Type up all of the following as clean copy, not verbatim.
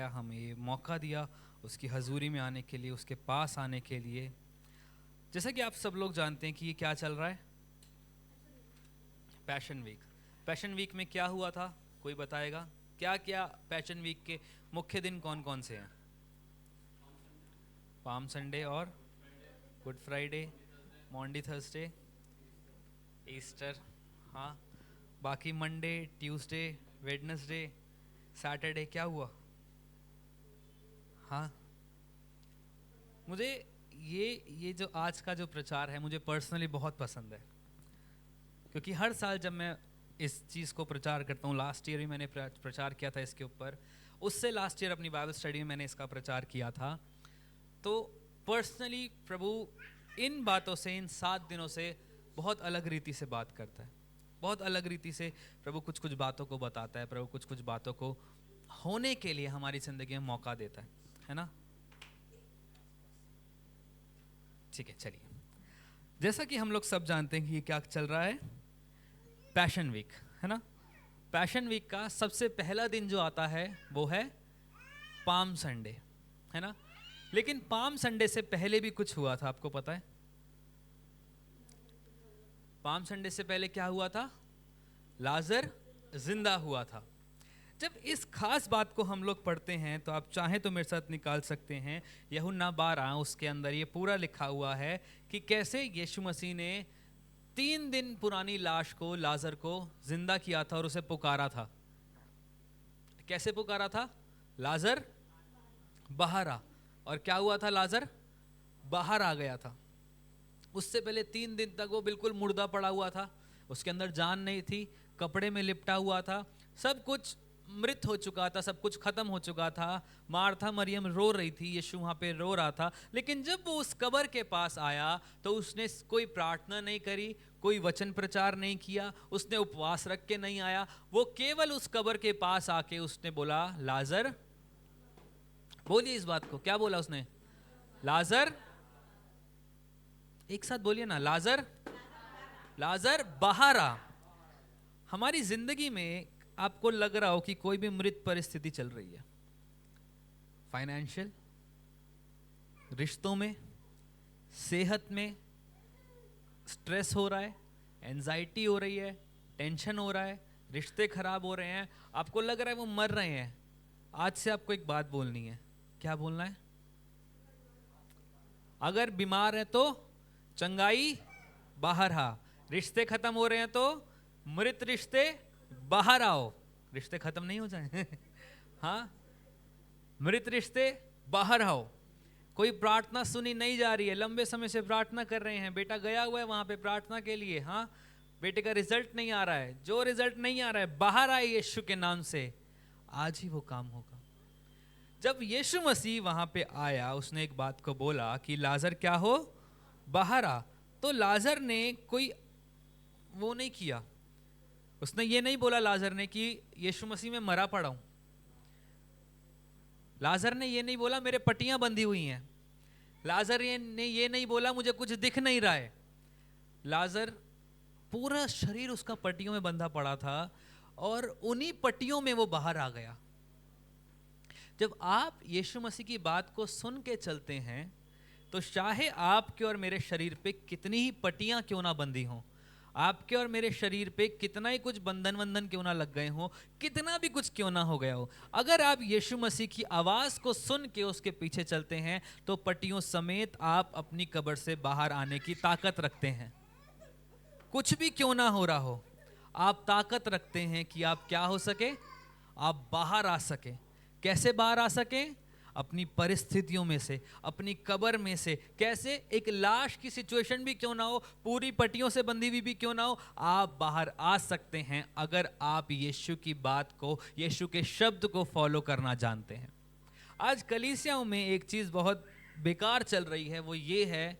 आया, हमें ये मौका दिया उसकी हजूरी में आने के लिए, उसके पास आने के लिए। जैसा कि आप सब लोग जानते हैं कि ये क्या चल रहा है, पैशन वीक। पैशन वीक में क्या हुआ था, कोई बताएगा? क्या क्या पैशन वीक के मुख्य दिन कौन कौन से हैं? पाम संडे और good Friday, Maundy Thursday, Easter. हाँ, बाकी मंडे, ट्यूसडे, वेडनेसडे, सैटरडे क्या हुआ? हाँ, मुझे ये जो आज का जो प्रचार है मुझे पर्सनली बहुत पसंद है, क्योंकि हर साल जब मैं इस चीज़ को प्रचार करता हूँ, लास्ट ईयर भी मैंने प्रचार किया था इसके ऊपर, उससे लास्ट ईयर अपनी बाइबल स्टडी में मैंने इसका प्रचार किया था। तो पर्सनली प्रभु इन बातों से, इन 7 दिनों से बहुत अलग रीति से बात करता है, बहुत अलग रीति से प्रभु कुछ कुछ बातों को बताता है, प्रभु कुछ कुछ बातों को होने के लिए हमारी ज़िंदगी में मौका देता है ना? ठीक है, चलिए। जैसा कि हम लोग सब जानते हैं कि ये क्या चल रहा है, पैशन वीक, है ना? पैशन वीक का सबसे पहला दिन जो आता है वो है पाम संडे, है ना? लेकिन पाम संडे से पहले भी कुछ हुआ था, आपको पता है? पाम संडे से पहले क्या हुआ था? लाजर जिंदा हुआ था। जब इस खास बात को हम लोग पढ़ते हैं तो आप चाहें तो मेरे साथ निकाल सकते हैं यूहन्ना 12, उसके अंदर ये पूरा लिखा हुआ है कि कैसे यीशु मसीह ने 3 दिन पुरानी लाश को, लाजर को जिंदा किया था और उसे पुकारा था। कैसे पुकारा था? लाजर बाहर आ। और क्या हुआ था? लाजर बाहर आ गया था। उससे पहले 3 दिन तक वो बिल्कुल मुर्दा पड़ा हुआ था, उसके अंदर जान नहीं थी, कपड़े में लिपटा हुआ था, सब कुछ मृत हो चुका था, सब कुछ खत्म हो चुका था। मार्था मरियम रो रही थी, यीशु वहाँ पे रो रहा था। लेकिन जब वो उस कब्र के पास आया तो उसने कोई प्रार्थना नहीं करी, कोई वचन प्रचार नहीं किया, उसने उपवास रख के नहीं आया। वो केवल उस कब्र के पास आके उसने बोला, लाजर, बोलिए इस बात को, क्या बोला उसने? लाजर, एक साथ बोलिए ना, लाजर, लाजर बाहर आ। हमारी जिंदगी में आपको लग रहा हो कि कोई भी मृत परिस्थिति चल रही है, फाइनेंशियल, रिश्तों में, सेहत में स्ट्रेस हो रहा है, एंजाइटी हो रही है, टेंशन हो रहा है, रिश्ते खराब हो रहे हैं, आपको लग रहा है वो मर रहे हैं। आज से आपको एक बात बोलनी है। क्या बोलना है? अगर बीमार है तो चंगाई बाहर आ। रिश्ते खत्म हो रहे हैं तो मृत रिश्ते बाहर आओ। रिश्ते खत्म नहीं हो जाए हाँ, मृत रिश्ते बाहर आओ। कोई प्रार्थना सुनी नहीं जा रही है, लंबे समय से प्रार्थना कर रहे हैं, बेटा गया हुआ है वहां पे प्रार्थना के लिए, हाँ, बेटे का रिजल्ट नहीं आ रहा है, जो रिजल्ट नहीं आ रहा है बाहर आए यीशु के नाम से, आज ही वो काम होगा। जब यीशु मसीह वहां पे आया, उसने एक बात को बोला कि लाजर क्या हो, बाहर आ। तो लाजर ने कोई वो नहीं किया, उसने ये नहीं बोला लाजर ने कि यीशु मसीह में मरा पड़ा हूं। लाजर ने ये नहीं बोला मेरे पट्टियां बंधी हुई हैं। लाजर ने ये नहीं बोला मुझे कुछ दिख नहीं रहा है। लाजर पूरा शरीर उसका पट्टियों में बंधा पड़ा था और उन्हीं पट्टियों में वो बाहर आ गया। जब आप यीशु मसीह की बात को सुन के चलते हैं तो चाहे आपके और मेरे शरीर पे कितनी ही पट्टियां क्यों ना बंधी हों, आपके और मेरे शरीर पे कितना ही कुछ बंधन क्यों ना लग गए हों, कितना भी कुछ क्यों ना हो गया हो, अगर आप यीशु मसीह की आवाज़ को सुन के उसके पीछे चलते हैं तो पट्टियों समेत आप अपनी कब्र से बाहर आने की ताकत रखते हैं। कुछ भी क्यों ना हो रहा हो, आप ताकत रखते हैं कि आप क्या हो सके, आप बाहर आ सके। कैसे बाहर आ सके? अपनी परिस्थितियों में से, अपनी कब्र में से। कैसे? एक लाश की सिचुएशन भी क्यों ना हो, पूरी पट्टियों से बंधी हुई भी क्यों ना हो, आप बाहर आ सकते हैं अगर आप यीशु की बात को, यीशु के शब्द को फॉलो करना जानते हैं। आज कलीसियाओं में एक चीज़ बहुत बेकार चल रही है, वो ये है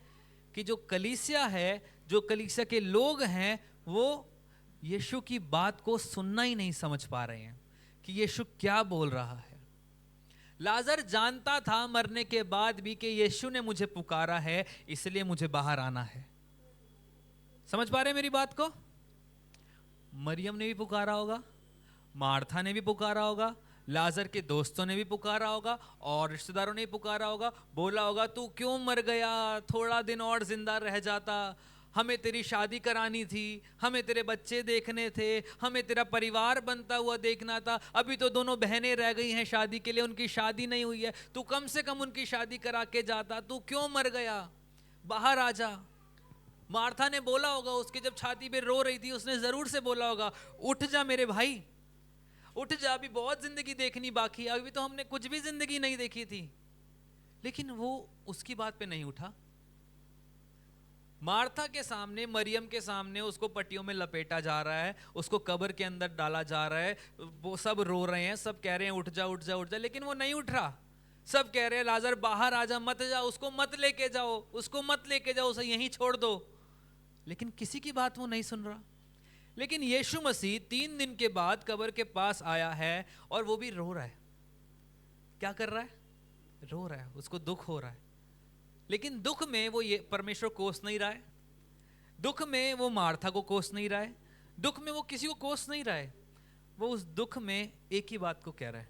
कि जो कलीसिया है, जो कलीसिया के लोग हैं, वो यीशु की बात को सुनना ही नहीं समझ पा रहे हैं कि यीशु क्या बोल रहा है। लाजर जानता था मरने के बाद भी कि यीशु ने मुझे पुकारा है, इसलिए मुझे बाहर आना है। समझ पा रहे हैं मेरी बात को? मरियम ने भी पुकारा होगा, मार्था ने भी पुकारा होगा, लाजर के दोस्तों ने भी पुकारा होगा और रिश्तेदारों ने भी पुकारा होगा, बोला होगा तू क्यों मर गया, थोड़ा दिन और जिंदा रह जाता, हमें तेरी शादी करानी थी, हमें तेरे बच्चे देखने थे, हमें तेरा परिवार बनता हुआ देखना था, अभी तो दोनों बहनें रह गई हैं शादी के लिए, उनकी शादी नहीं हुई है, तू कम से कम उनकी शादी करा के जाता, तू क्यों मर गया, बाहर आ जा। मार्था ने बोला होगा, उसके जब छाती पे रो रही थी उसने जरूर से बोला होगा उठ जा मेरे भाई, उठ जा, अभी बहुत जिंदगी देखनी बाकी है, अभी तो हमने कुछ भी जिंदगी नहीं देखी थी। लेकिन वो उसकी बात पे नहीं उठा। मार्था के सामने, मरियम के सामने उसको पट्टियों में लपेटा जा रहा है, उसको कब्र के अंदर डाला जा रहा है, वो सब रो रहे हैं, सब कह रहे हैं उठ जा उठ जा उठ जा, लेकिन वो नहीं उठ रहा। सब कह रहे हैं लाजर बाहर आ जा, मत जा, उसको मत लेके जाओ, उसको मत लेके जाओ, उसे यहीं छोड़ दो। लेकिन किसी की बात वो नहीं सुन रहा। लेकिन यीशु मसीह 3 दिन के बाद कब्र के पास आया है और वो भी रो रहा है। क्या कर रहा है? रो रहा है, उसको दुख हो रहा है। लेकिन दुख में वो ये परमेश्वर कोस नहीं रहा है, दुख में वो मार्था को कोस नहीं रहा है, दुख में वो किसी को कोस नहीं रहा है। वो उस दुख में एक ही बात को कह रहा है,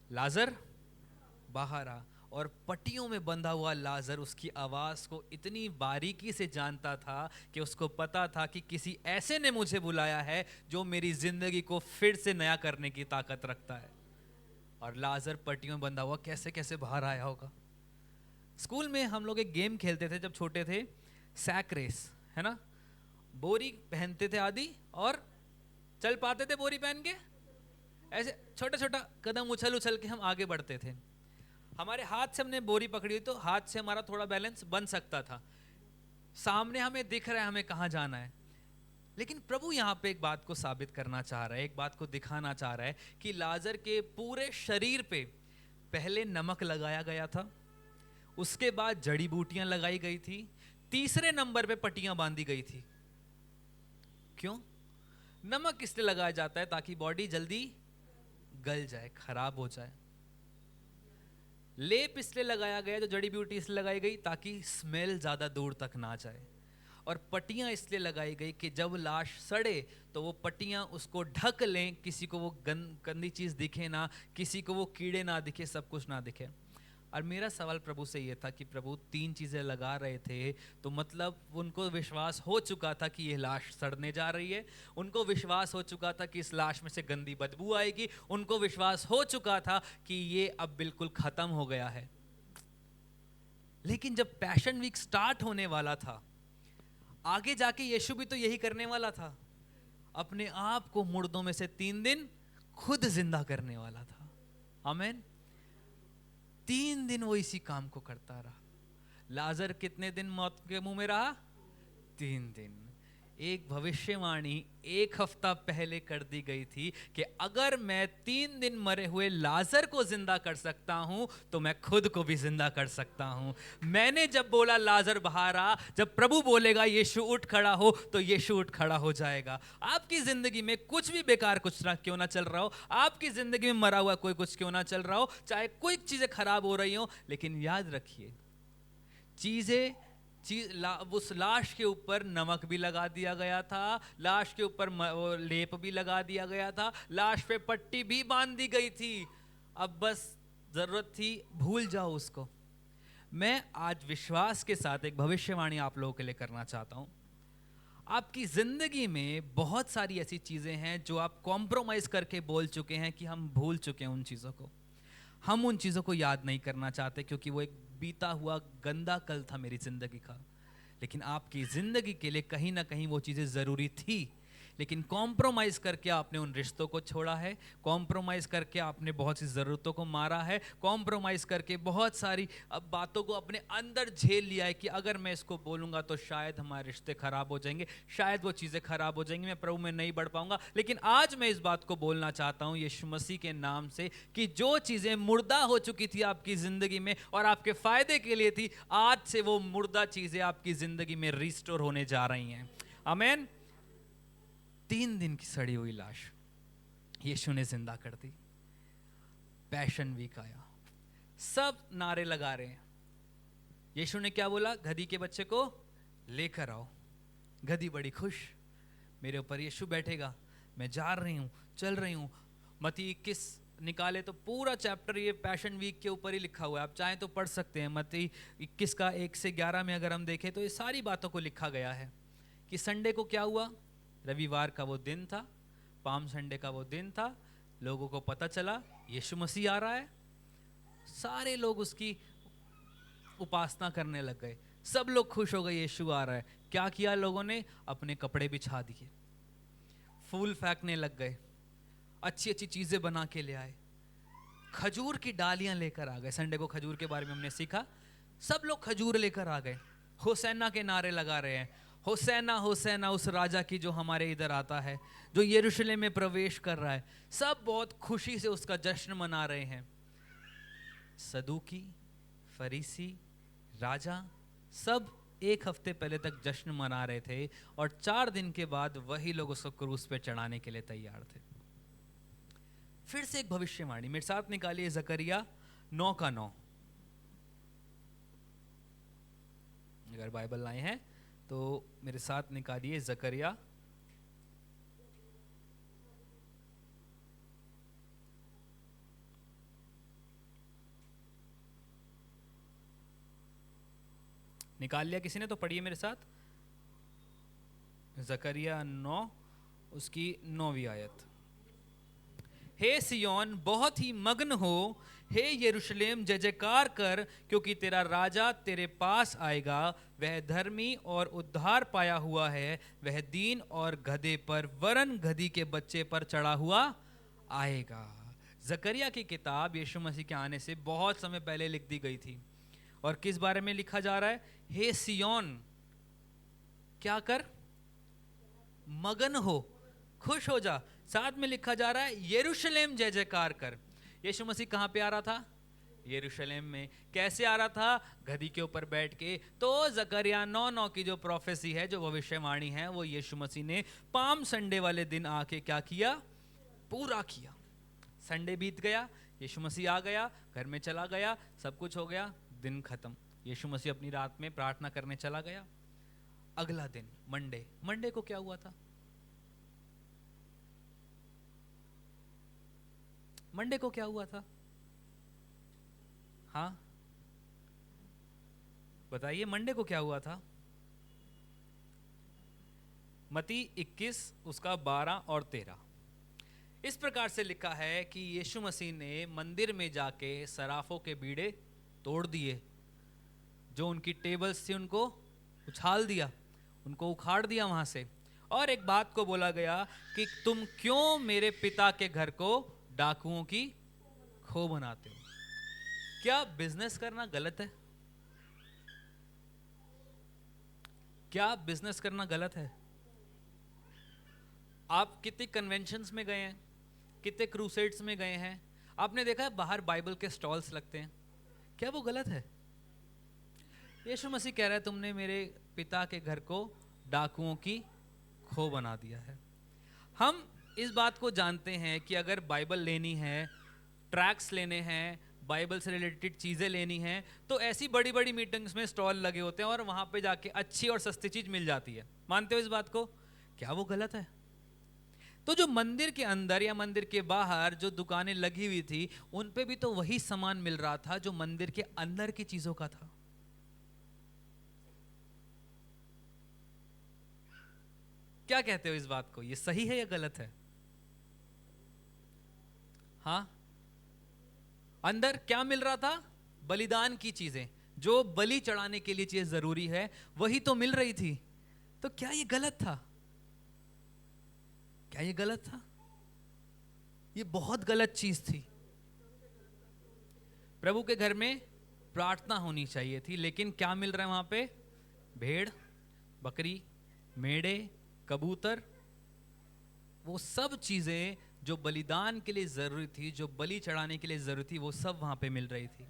लाजर बाहर आ। और पट्टियों में बंधा हुआ लाजर उसकी आवाज को इतनी बारीकी से जानता था कि उसको पता था कि किसी ऐसे ने मुझे बुलाया है जो मेरी जिंदगी को फिर से नया करने की ताकत रखता है। और लाजर पट्टियों में बंधा हुआ कैसे कैसे बाहर आया होगा। स्कूल में हम लोग एक गेम खेलते थे जब छोटे थे, सैक रेस, है ना। बोरी पहनते थे आदि और चल पाते थे बोरी पहन के, ऐसे छोटा छोटा कदम उछल उछल के हम आगे बढ़ते थे। हमारे हाथ से हमने बोरी पकड़ी हुई तो हाथ से हमारा थोड़ा बैलेंस बन सकता था, सामने हमें दिख रहा है हमें कहाँ जाना है। लेकिन प्रभु यहाँ पे एक बात को साबित करना चाह रहा है, एक बात को दिखाना चाह रहा है कि लाजर के पूरे शरीर पे पहले नमक लगाया गया था, उसके बाद जड़ी बूटियां लगाई गई थी, तीसरे नंबर पे पट्टियां बांधी गई थी। क्यों? नमक इसलिए लगाया जाता है ताकि बॉडी जल्दी गल जाए, खराब हो जाए। लेप इसलिए लगाया गया, जो जड़ी बूटी इसलिए लगाई गई ताकि स्मेल ज्यादा दूर तक ना जाए। और पट्टियां इसलिए लगाई गई कि जब लाश सड़े तो वो पट्टियां उसको ढक लें, किसी को वो गंदी चीज दिखे ना, किसी को वो कीड़े ना दिखे, सब कुछ ना दिखे। और मेरा सवाल प्रभु से ये था कि प्रभु 3 चीजें लगा रहे थे तो मतलब उनको विश्वास हो चुका था कि ये लाश सड़ने जा रही है, उनको विश्वास हो चुका था कि इस लाश में से गंदी बदबू आएगी, उनको विश्वास हो चुका था कि ये अब बिल्कुल खत्म हो गया है। लेकिन जब पैशन वीक स्टार्ट होने वाला था, आगे जाके यीशु भी तो यही करने वाला था, अपने आप को मुर्दों में से 3 दिन खुद जिंदा करने वाला था। आमीन। 3 दिन वो इसी काम को करता रहा। लाजर कितने दिन मौत के मुंह में रहा? 3 दिन। एक भविष्यवाणी 1 हफ्ता पहले कर दी गई थी कि अगर मैं 3 दिन मरे हुए लाजर को जिंदा कर सकता हूं तो मैं खुद को भी जिंदा कर सकता हूं। मैंने जब बोला लाजर बाहर आ, जब प्रभु बोलेगा यीशु उठ खड़ा हो तो यीशु उठ खड़ा हो जाएगा। आपकी जिंदगी में कुछ भी बेकार कुछ ना क्यों ना चल रहा हो, आपकी जिंदगी में मरा हुआ कोई कुछ क्यों ना चल रहा हो, चाहे कोई चीजें खराब हो रही हो, लेकिन याद रखिए उस लाश के ऊपर नमक भी लगा दिया गया था, लाश के ऊपर लेप भी लगा दिया गया था, लाश पे पट्टी भी बांध दी गई थी। अब बस जरूरत थी भूल जाओ उसको। मैं आज विश्वास के साथ एक भविष्यवाणी आप लोगों के लिए करना चाहता हूं। आपकी जिंदगी में बहुत सारी ऐसी चीजें हैं जो आप कॉम्प्रोमाइज करके बोल चुके हैं कि हम भूल चुके हैं उन चीजों को, हम उन चीजों को याद नहीं करना चाहते क्योंकि वो एक बीता हुआ गंदा कल था मेरी जिंदगी का। लेकिन आपकी जिंदगी के लिए कहीं ना कहीं वो चीजें जरूरी थी, लेकिन कॉम्प्रोमाइज करके आपने उन रिश्तों को छोड़ा है, कॉम्प्रोमाइज करके आपने बहुत सी ज़रूरतों को मारा है, कॉम्प्रोमाइज करके बहुत सारी अब बातों को अपने अंदर झेल लिया है कि अगर मैं इसको बोलूँगा तो शायद हमारे रिश्ते खराब हो जाएंगे, शायद वो चीज़ें खराब हो जाएंगी, मैं प्रभु में नहीं बढ़ पाऊंगा। लेकिन आज मैं इस बात को बोलना चाहता हूँ यीशु मसीह के नाम से कि जो चीज़ें मुर्दा हो चुकी थी आपकी ज़िंदगी में और आपके फ़ायदे के लिए थी, आज से वो मुर्दा चीज़ें आपकी ज़िंदगी में रिस्टोर होने जा रही हैं। आमीन। 3 दिन की सड़ी हुई लाश यीशु ने जिंदा कर दी। पैशन वीक आया, सब नारे लगा रहे हैं। यीशु ने क्या बोला? गधी के बच्चे को लेकर आओ। गधी बड़ी खुश, मेरे ऊपर यीशु बैठेगा, मैं जा रही हूं, चल रही हूं। मत्ती 21 निकाले तो पूरा चैप्टर ये पैशन वीक के ऊपर ही लिखा हुआ है, आप चाहें तो पढ़ सकते हैं। मत्ती 21 का 1 से 11 में अगर हम देखें तो ये सारी बातों को लिखा गया है कि संडे को क्या हुआ, रविवार का वो दिन था, पाम संडे का वो दिन था, लोगों को पता चला यीशु मसीह आ रहा है, सारे लोग उसकी उपासना करने लग गए, सब लोग खुश हो गए यीशु आ रहा है। क्या किया लोगों ने, अपने कपड़े बिछा दिए, फूल फेंकने लग गए, अच्छी अच्छी चीजें बना के ले आए, खजूर की डालियां लेकर आ गए। संडे को खजूर के बारे में हमने सीखा, सब लोग खजूर लेकर आ गए, होसैना के नारे लगा रहे हैं, होसैना होसैना उस राजा की जो हमारे इधर आता है, जो यरूशलेम में प्रवेश कर रहा है। सब बहुत खुशी से उसका जश्न मना रहे हैं। सदूकी, फरीसी, राजा सब एक हफ्ते पहले तक जश्न मना रहे थे और 4 दिन के बाद वही लोग उसको क्रूस पे चढ़ाने के लिए तैयार थे। फिर से एक भविष्यवाणी मेरे साथ निकालिए, जकरिया 9 का 9। अगर बाइबल लाए हैं तो मेरे साथ निकालिए जकरिया 9। निकाल लिया किसी ने तो पढ़िए मेरे साथ, जकरिया 9 उसकी 9वीं आयत। हे सियोन बहुत ही मग्न हो, हे यरूशलेम जय जयकार कर, क्योंकि तेरा राजा तेरे पास आएगा, वह धर्मी और उद्धार पाया हुआ है, वह दीन और गधे पर वरन गधी के बच्चे पर चढ़ा हुआ आएगा। जकरिया की किताब यीशु मसीह के आने से बहुत समय पहले लिख दी गई थी और किस बारे में लिखा जा रहा है, हे सियोन क्या कर, मगन हो, खुश हो जा। साथ में लिखा जा रहा है यरूशलेम जय जयकार कर। यीशु मसीह कहां पे आ रहा था, यरूशलेम में। कैसे आ रहा था, गधी के ऊपर बैठ के। तो जकरिया 9:9 की जो प्रोफेसी है, जो भविष्यवाणी है, वो यीशु मसीह ने पाम संडे वाले दिन आके क्या किया, पूरा किया। संडे बीत गया, यीशु मसीह आ गया, घर में चला गया, सब कुछ हो गया, दिन खत्म। यीशु मसीह अपनी रात में प्रार्थना करने चला गया। अगला दिन मंडे, मंडे को क्या हुआ था, मंडे को क्या हुआ था, हाँ बताइए, मंडे को क्या हुआ था। मत्ती 21 उसका 12 और 13 इस प्रकार से लिखा है कि यीशु मसीह ने मंदिर में जाके सराफों के बीड़े तोड़ दिए, जो उनकी टेबल्स थी उनको उछाल दिया, उनको उखाड़ दिया वहां से। और एक बात को बोला गया कि तुम क्यों मेरे पिता के घर को डाकुओं की खो बनाते हो। क्या बिजनेस करना गलत है, क्या बिजनेस करना गलत है। आप कितने कन्वेंशंस में गए हैं, कितने क्रूसेड्स में गए हैं, आपने देखा है बाहर बाइबल के स्टॉल्स लगते हैं, क्या वो गलत है। यीशु मसीह कह रहा है तुमने मेरे पिता के घर को डाकुओं की खो बना दिया है। हम इस बात को जानते हैं कि अगर बाइबल लेनी है, ट्रैक्स लेने हैं, बाइबल से रिलेटेड चीज़ें लेनी हैं, तो ऐसी बड़ी बड़ी मीटिंग्स में स्टॉल लगे होते हैं और वहाँ पे जाके अच्छी और सस्ती चीज़ मिल जाती है। मानते हो इस बात को, क्या वो गलत है। तो जो मंदिर के अंदर या मंदिर के बाहर जो दुकानें लगी हुई थी, उन पे भी तो वही सामान मिल रहा था जो मंदिर के अंदर की चीज़ों का था। क्या कहते हो इस बात को, ये सही है या गलत है। हाँ, अंदर क्या मिल रहा था, बलिदान की चीजें, जो बलि चढ़ाने के लिए चीज जरूरी है, वही तो मिल रही थी। तो क्या ये गलत था, क्या ये गलत था, ये बहुत गलत चीज थी। प्रभु के घर में प्रार्थना होनी चाहिए थी, लेकिन क्या मिल रहा है वहां पे, भेड़, बकरी, मेढ़े, कबूतर, वो सब चीजें जो बलिदान के लिए जरूरी थी, जो बलि चढ़ाने के लिए जरूरी थी, वो सब वहां पे मिल रही थी।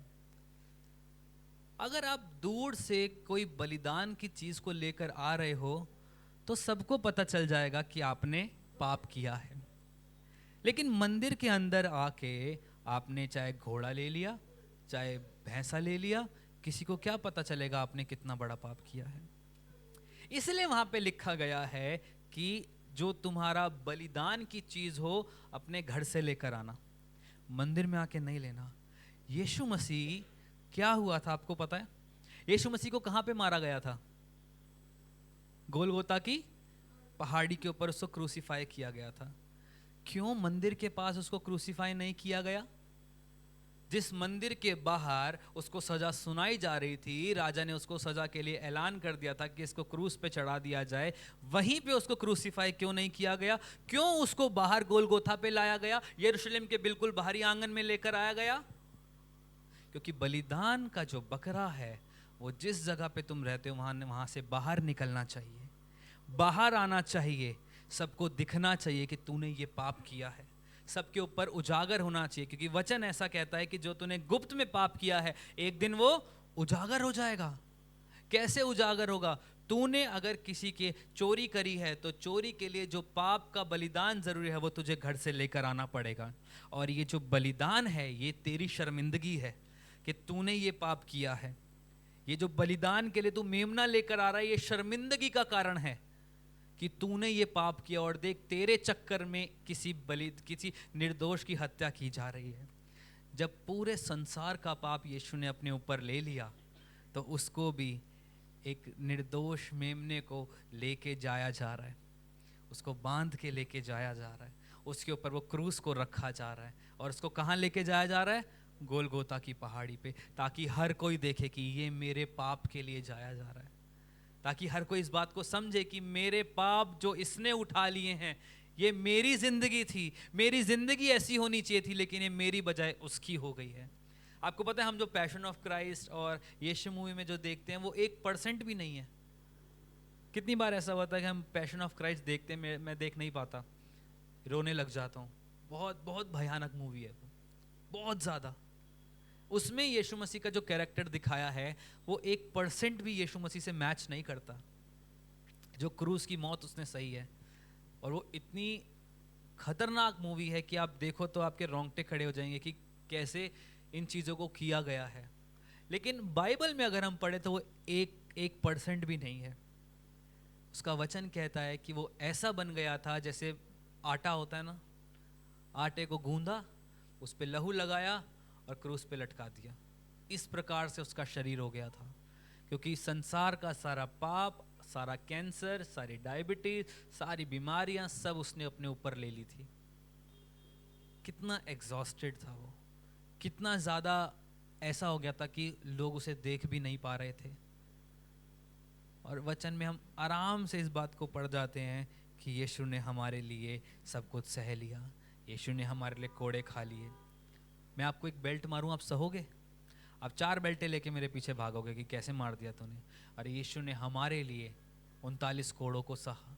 अगर आप दूर से कोई बलिदान की चीज को लेकर आ रहे हो तो सबको पता चल जाएगा कि आपने पाप किया है। लेकिन मंदिर के अंदर आके आपने चाहे घोड़ा ले लिया, चाहे भैंसा ले लिया, किसी को क्या पता चलेगा आपने कितना बड़ा पाप किया है। इसलिए वहां पे लिखा गया है कि जो तुम्हारा बलिदान की चीज हो अपने घर से लेकर आना। मंदिर में आके नहीं लेना। यीशु मसीह क्या हुआ था आपको पता है? यीशु मसीह को कहां पे मारा गया था? गोलगोता की पहाड़ी के ऊपर उसको क्रूसीफाई किया गया था। क्यों मंदिर के पास उसको क्रूसीफाई नहीं किया गया? जिस मंदिर के बाहर उसको सजा सुनाई जा रही थी, राजा ने उसको सजा के लिए ऐलान कर दिया था कि इसको क्रूस पे चढ़ा दिया जाए, वहीं पे उसको क्रूसीफाई क्यों नहीं किया गया? क्यों उसको बाहर गोलगोथा पे लाया गया, यरूशलेम के बिल्कुल बाहरी आंगन में लेकर आया गया? क्योंकि बलिदान का जो बकरा है वो जिस जगह पे तुम रहते हो वहां से बाहर निकलना चाहिए, बाहर आना चाहिए, सबको दिखना चाहिए कि तूने ये पाप किया है, सबके ऊपर उजागर होना चाहिए। क्योंकि वचन ऐसा कहता है कि जो तूने गुप्त में पाप किया है एक दिन वो उजागर हो जाएगा। कैसे उजागर होगा? तूने अगर किसी के चोरी करी है तो चोरी के लिए जो पाप का बलिदान जरूरी है वो तुझे घर से लेकर आना पड़ेगा। और ये जो बलिदान है ये तेरी शर्मिंदगी है कि तूने ये पाप किया है। ये जो बलिदान के लिए तू मेमना लेकर आ रहा है ये शर्मिंदगी का कारण है कि तूने ये पाप किया। और देख तेरे चक्कर में किसी निर्दोष की हत्या की जा रही है। जब पूरे संसार का पाप यीशु ने अपने ऊपर ले लिया तो उसको भी एक निर्दोष मेमने को लेके जाया जा रहा है, उसको बांध के लेके जाया जा रहा है, उसके ऊपर वो क्रूस को रखा जा रहा है। और उसको कहाँ लेके जाया जा रहा है? गोलगोता की पहाड़ी पे, ताकि हर कोई देखे कि ये मेरे पाप के लिए जाया जा रहा है, ताकि हर कोई इस बात को समझे कि मेरे पाप जो इसने उठा लिए हैं ये मेरी जिंदगी थी, मेरी जिंदगी ऐसी होनी चाहिए थी, लेकिन ये मेरी बजाय उसकी हो गई है। आपको पता है हम जो पैशन ऑफ क्राइस्ट और यीशु मूवी में जो देखते हैं वो 1% भी नहीं है। कितनी बार ऐसा होता है कि हम पैशन ऑफ क्राइस्ट देखते हैं, मैं देख नहीं पाता, रोने लग जाता हूँ। बहुत बहुत भयानक मूवी है वो, बहुत ज़्यादा। उसमें यीशु मसीह का जो कैरेक्टर दिखाया है वो 1% भी यीशु मसीह से मैच नहीं करता। जो क्रूस की मौत उसने सही है, और वो इतनी खतरनाक मूवी है कि आप देखो तो आपके रोंगटे खड़े हो जाएंगे कि कैसे इन चीज़ों को किया गया है। लेकिन बाइबल में अगर हम पढ़े तो वो 1% भी नहीं है। उसका वचन कहता है कि वो ऐसा बन गया था जैसे आटा होता है ना, आटे को गूंदा, उस पे लहू लगाया और क्रूस पे लटका दिया। इस प्रकार से उसका शरीर हो गया था, क्योंकि संसार का सारा पाप, सारा कैंसर, सारी डायबिटीज, सारी बीमारियां सब उसने अपने ऊपर ले ली थी। कितना एग्जॉस्टेड था वो, कितना ज़्यादा ऐसा हो गया था कि लोग उसे देख भी नहीं पा रहे थे। और वचन में हम आराम से इस बात को पढ़ जाते हैं कि यीशु ने हमारे लिए सब कुछ सह लिया, यीशु ने हमारे लिए कोड़े खा लिए। मैं आपको एक बेल्ट मारूं, आप सहोगे? आप 4 बेल्टें लेके मेरे पीछे भागोगे कि कैसे मार दिया तूने। अरे यीशु ने हमारे लिए 39 कोड़ों को सहा।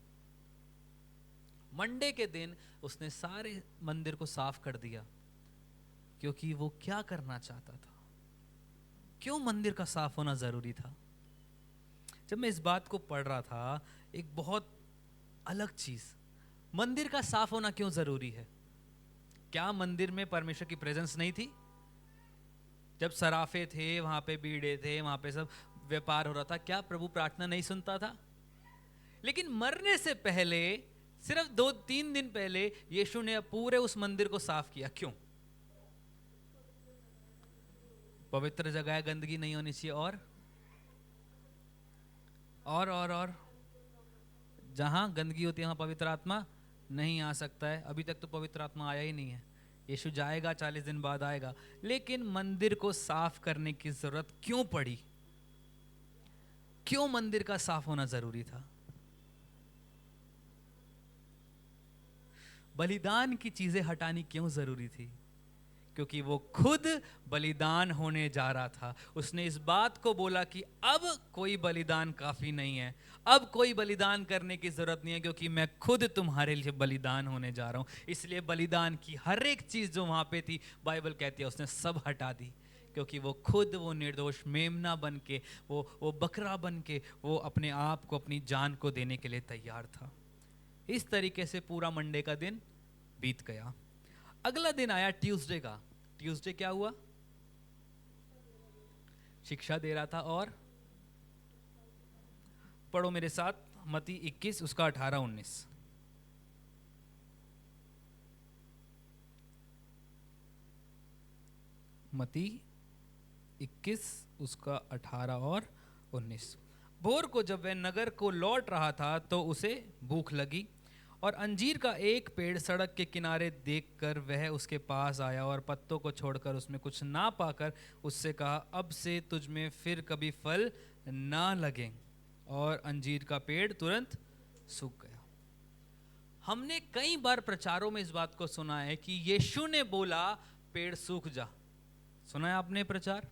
मंडे के दिन उसने सारे मंदिर को साफ कर दिया, क्योंकि वो क्या करना चाहता था। क्यों मंदिर का साफ होना जरूरी था? जब मैं इस बात को पढ़ रहा था, एक बहुत अलग चीज, मंदिर का साफ होना क्यों जरूरी है? क्या मंदिर में परमेश्वर की प्रेजेंस नहीं थी? जब सराफे थे, वहां पे बीड़े थे, वहां पे सब व्यापार हो रहा था, क्या प्रभु प्रार्थना नहीं सुनता था? लेकिन मरने से पहले, सिर्फ 2-3 दिन पहले यीशु ने पूरे उस मंदिर को साफ किया। क्यों? पवित्र जगह है, गंदगी नहीं होनी चाहिए। और जहां गंदगी होती है वहां पवित्र आत्मा नहीं आ सकता है। अभी तक तो पवित्र आत्मा आया ही नहीं है। यीशु जाएगा, 40 दिन बाद आएगा। लेकिन मंदिर को साफ करने की जरूरत क्यों पड़ी? क्यों मंदिर का साफ होना जरूरी था? बलिदान की चीजें हटानी क्यों जरूरी थी? क्योंकि वो खुद बलिदान होने जा रहा था। उसने इस बात को बोला कि अब कोई बलिदान काफी नहीं है, अब कोई बलिदान करने की जरूरत नहीं है, क्योंकि मैं खुद तुम्हारे लिए बलिदान होने जा रहा हूं। इसलिए बलिदान की हर एक चीज जो वहां पे थी, बाइबल कहती है उसने सब हटा दी, क्योंकि वो खुद वो निर्दोष मेमना बन के, वो बकरा बन के, वो अपने आप को, अपनी जान को देने के लिए तैयार था। इस तरीके से पूरा मंडे का दिन बीत गया। अगला दिन आया ट्यूसडे का। ट्यूसडे क्या हुआ? शिक्षा दे रहा था। और पढ़ो मेरे साथ, मत्ती 21 उसका 18-19। मत्ती 21 उसका 18 और 19। भोर को जब वह नगर को लौट रहा था तो उसे भूख लगी, और अंजीर का एक पेड़ सड़क के किनारे देखकर वह उसके पास आया और पत्तों को छोड़कर उसमें कुछ ना पाकर उससे कहा, अब से तुझ में फिर कभी फल ना लगे। और अंजीर का पेड़ तुरंत सूख गया। हमने कई बार प्रचारों में इस बात को सुना है कि यीशु ने बोला पेड़ सूख जा। सुना है आपने प्रचार?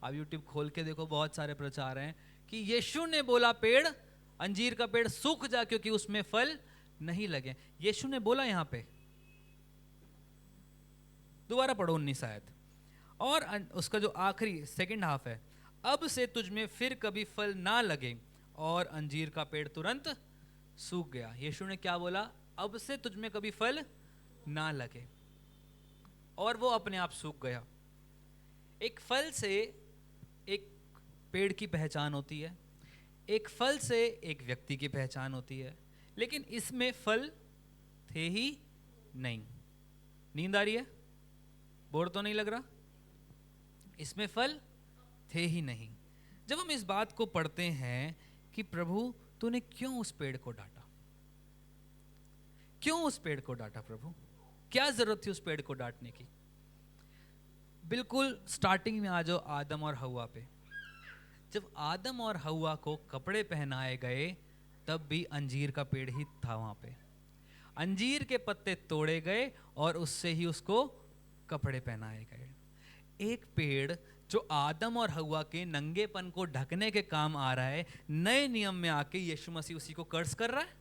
आप यूट्यूब खोल के देखो, बहुत सारे प्रचार हैं कि यीशु ने बोला पेड़, अंजीर का पेड़ सूख जा क्योंकि उसमें फल नहीं लगे। यीशु ने बोला यहां पे, दोबारा पढ़ो 19 आयत, और उसका जो आखिरी सेकंड हाफ है, अब से तुझ में फिर कभी फल ना लगे, और अंजीर का पेड़ तुरंत सूख गया। यीशु ने क्या बोला? अब से तुझ में कभी फल ना लगे, और वो अपने आप सूख गया। एक फल से एक पेड़ की पहचान होती है, एक फल से एक व्यक्ति की पहचान होती है, लेकिन इसमें फल थे ही नहीं। नींद आ रही है? बोर तो नहीं लग रहा? इसमें फल थे ही नहीं। जब हम इस बात को पढ़ते हैं कि प्रभु तूने क्यों उस पेड़ को डांटा, क्यों उस पेड़ को डांटा प्रभु, क्या जरूरत थी उस पेड़ को डांटने की? बिल्कुल स्टार्टिंग में आ जाओ आदम और हव्वा पे। जब आदम और हव्वा को कपड़े पहनाए गए तब भी अंजीर का पेड़ ही था वहां पे। अंजीर के पत्ते तोड़े गए और उससे ही उसको कपड़े पहनाए गए। एक पेड़ जो आदम और हव्वा के नंगेपन को ढकने के काम आ रहा है, नए नियम में आके यीशु मसीह उसी को कर्स कर रहा है।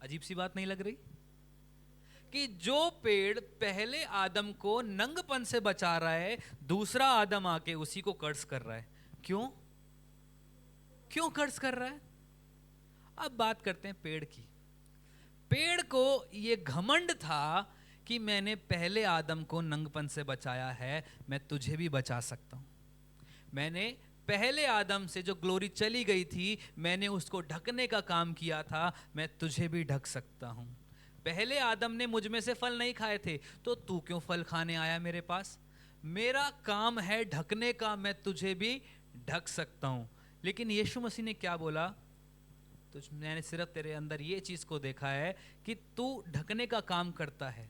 अजीब सी बात नहीं लग रही कि जो पेड़ पहले आदम को नंगपन से बचा रहा है, दूसरा आदम आके उसी को कर्स कर रहा है। क्यों क्यों कर्स कर रहा है? अब बात करते हैं पेड़ की। पेड़ को यह घमंड था कि मैंने पहले आदम को नंगपन से बचाया है, मैं तुझे भी बचा सकता हूं। मैंने पहले आदम से जो ग्लोरी चली गई थी, मैंने उसको ढकने का काम किया था, मैं तुझे भी ढक सकता हूं। पहले आदम ने मुझ में से फल नहीं खाए थे, तो तू क्यों फल खाने आया मेरे पास? मेरा काम है ढकने का, मैं तुझे भी ढक सकता हूं। लेकिन यीशु मसीह ने क्या बोला? तो मैंने सिर्फ तेरे अंदर ये चीज को देखा है कि तू ढकने का काम करता है,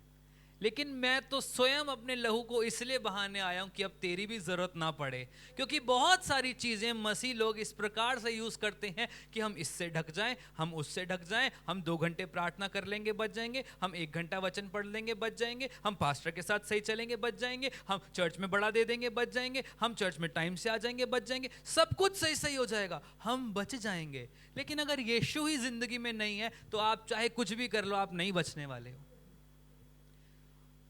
लेकिन मैं तो स्वयं अपने लहू को इसलिए बहाने आया हूं कि अब तेरी भी जरूरत ना पड़े। क्योंकि बहुत सारी चीजें मसीह लोग इस प्रकार से यूज करते हैं कि हम इससे ढक जाएं, हम उससे ढक जाएं, हम 2 घंटे प्रार्थना कर लेंगे बच जाएंगे, हम 1 घंटा वचन पढ़ लेंगे बच जाएंगे, हम पास्टर के साथ सही चलेंगे बच जाएंगे, हम चर्च में बढ़ा दे देंगे बच जाएंगे, हम चर्च में टाइम से आ जाएंगे बच जाएंगे, सब कुछ सही सही हो जाएगा, हम बच जाएंगे। लेकिन अगर यीशु ही जिंदगी में नहीं है तो आप चाहे कुछ भी कर लो, आप नहीं बचने वाले हो।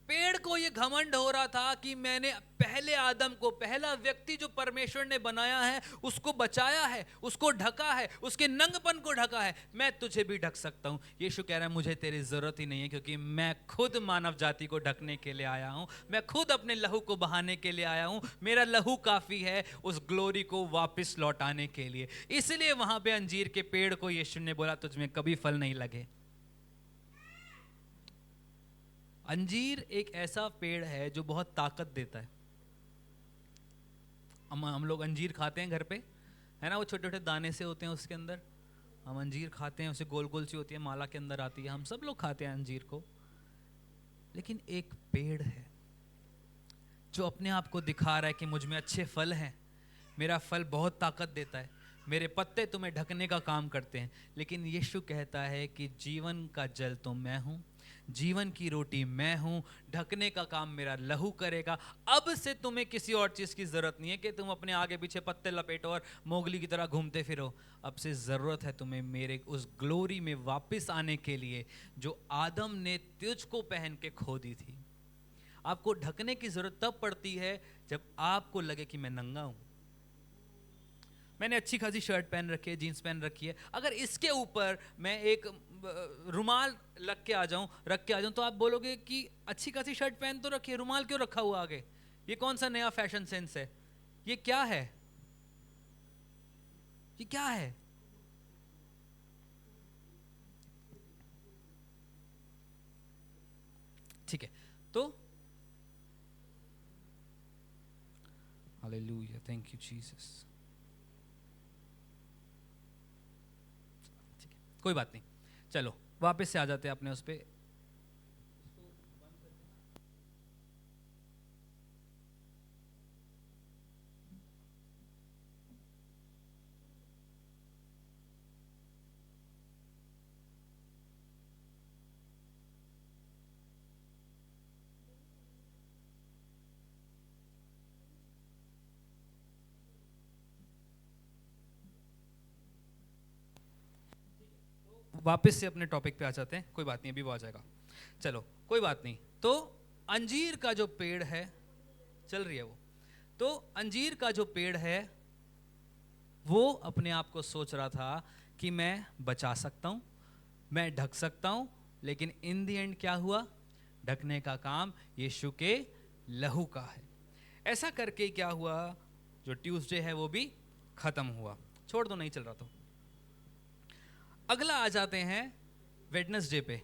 पेड़ को यह घमंड हो रहा था कि मैंने पहले आदम को, पहला व्यक्ति जो परमेश्वर ने बनाया है, उसको बचाया है, उसको ढका है, उसके नंगपन को ढका है, मैं तुझे भी ढक सकता हूं। यीशु कह रहा है मुझे तेरी जरूरत ही नहीं है, क्योंकि मैं खुद मानव जाति को ढकने के लिए आया हूं, मैं खुद अपने लहू को बहाने के लिए आया हूं, मेरा लहू काफी है उस ग्लोरी को वापस लौटाने के लिए। इसलिए वहां पे अंजीर के पेड़ को यीशु ने बोला तुझ में कभी फल नहीं लगे। अंजीर एक ऐसा पेड़ है जो बहुत ताकत देता है। हम लोग अंजीर खाते हैं घर पे, है ना, वो छोटे छोटे दाने से होते हैं उसके अंदर, हम अंजीर खाते हैं, उसे गोल गोल सी होती है, माला के अंदर आती है, हम सब लोग खाते हैं अंजीर को। लेकिन एक पेड़ है जो अपने आप को दिखा रहा है कि मुझ में अच्छे फल हैं, मेरा फल बहुत ताकत देता है, मेरे पत्ते तुम्हें ढकने का काम करते हैं। लेकिन यीशु कहता है कि जीवन का जल तो मैं हूं, जीवन की रोटी मैं हूं, ढकने का काम मेरा लहू करेगा। अब से तुम्हें किसी और चीज की जरूरत नहीं है कि तुम अपने आगे पीछे पत्ते लपेटो और मोगली की तरह घूमते फिरो। अब से जरूरत है तुम्हें मेरे उस ग्लोरी में वापस आने के लिए जो आदम ने तुझको पहन के खो दी थी। आपको ढकने की जरूरत तब पड़ती है जब आपको लगे कि मैं नंगा हूं, मैंने अच्छी खासी शर्ट पहन रखी है, जीन्स पहन रखी है, अगर इसके ऊपर मैं एक रुमाल रख के आ जाऊं तो आप बोलोगे कि अच्छी खासी शर्ट पहन तो रखी है, रुमाल क्यों रखा हुआ आगे? ये कौन सा नया फैशन सेंस है? ये क्या है? ये क्या है? ठीक है, तो हालेलुया, थैंक यू जीसस। ठीक है, कोई बात नहीं, चलो वापस से आ जाते हैं अपने उस पे। वापस से अपने टॉपिक पे आ जाते हैं, कोई बात नहीं, अभी वो आ जाएगा। चलो कोई बात नहीं। तो अंजीर का जो पेड़ है, चल रही है वो, तो अंजीर का जो पेड़ है वो अपने आप को सोच रहा था कि मैं बचा सकता हूं, मैं ढक सकता हूं, लेकिन इन दी एंड क्या हुआ? ढकने का काम यीशु के लहू का है। ऐसा करके क्या हुआ? जो ट्यूसडे है वो भी खत्म हुआ। छोड़ दो, नहीं चल रहा तो अगला आ जाते हैं वेडनेसडे पे।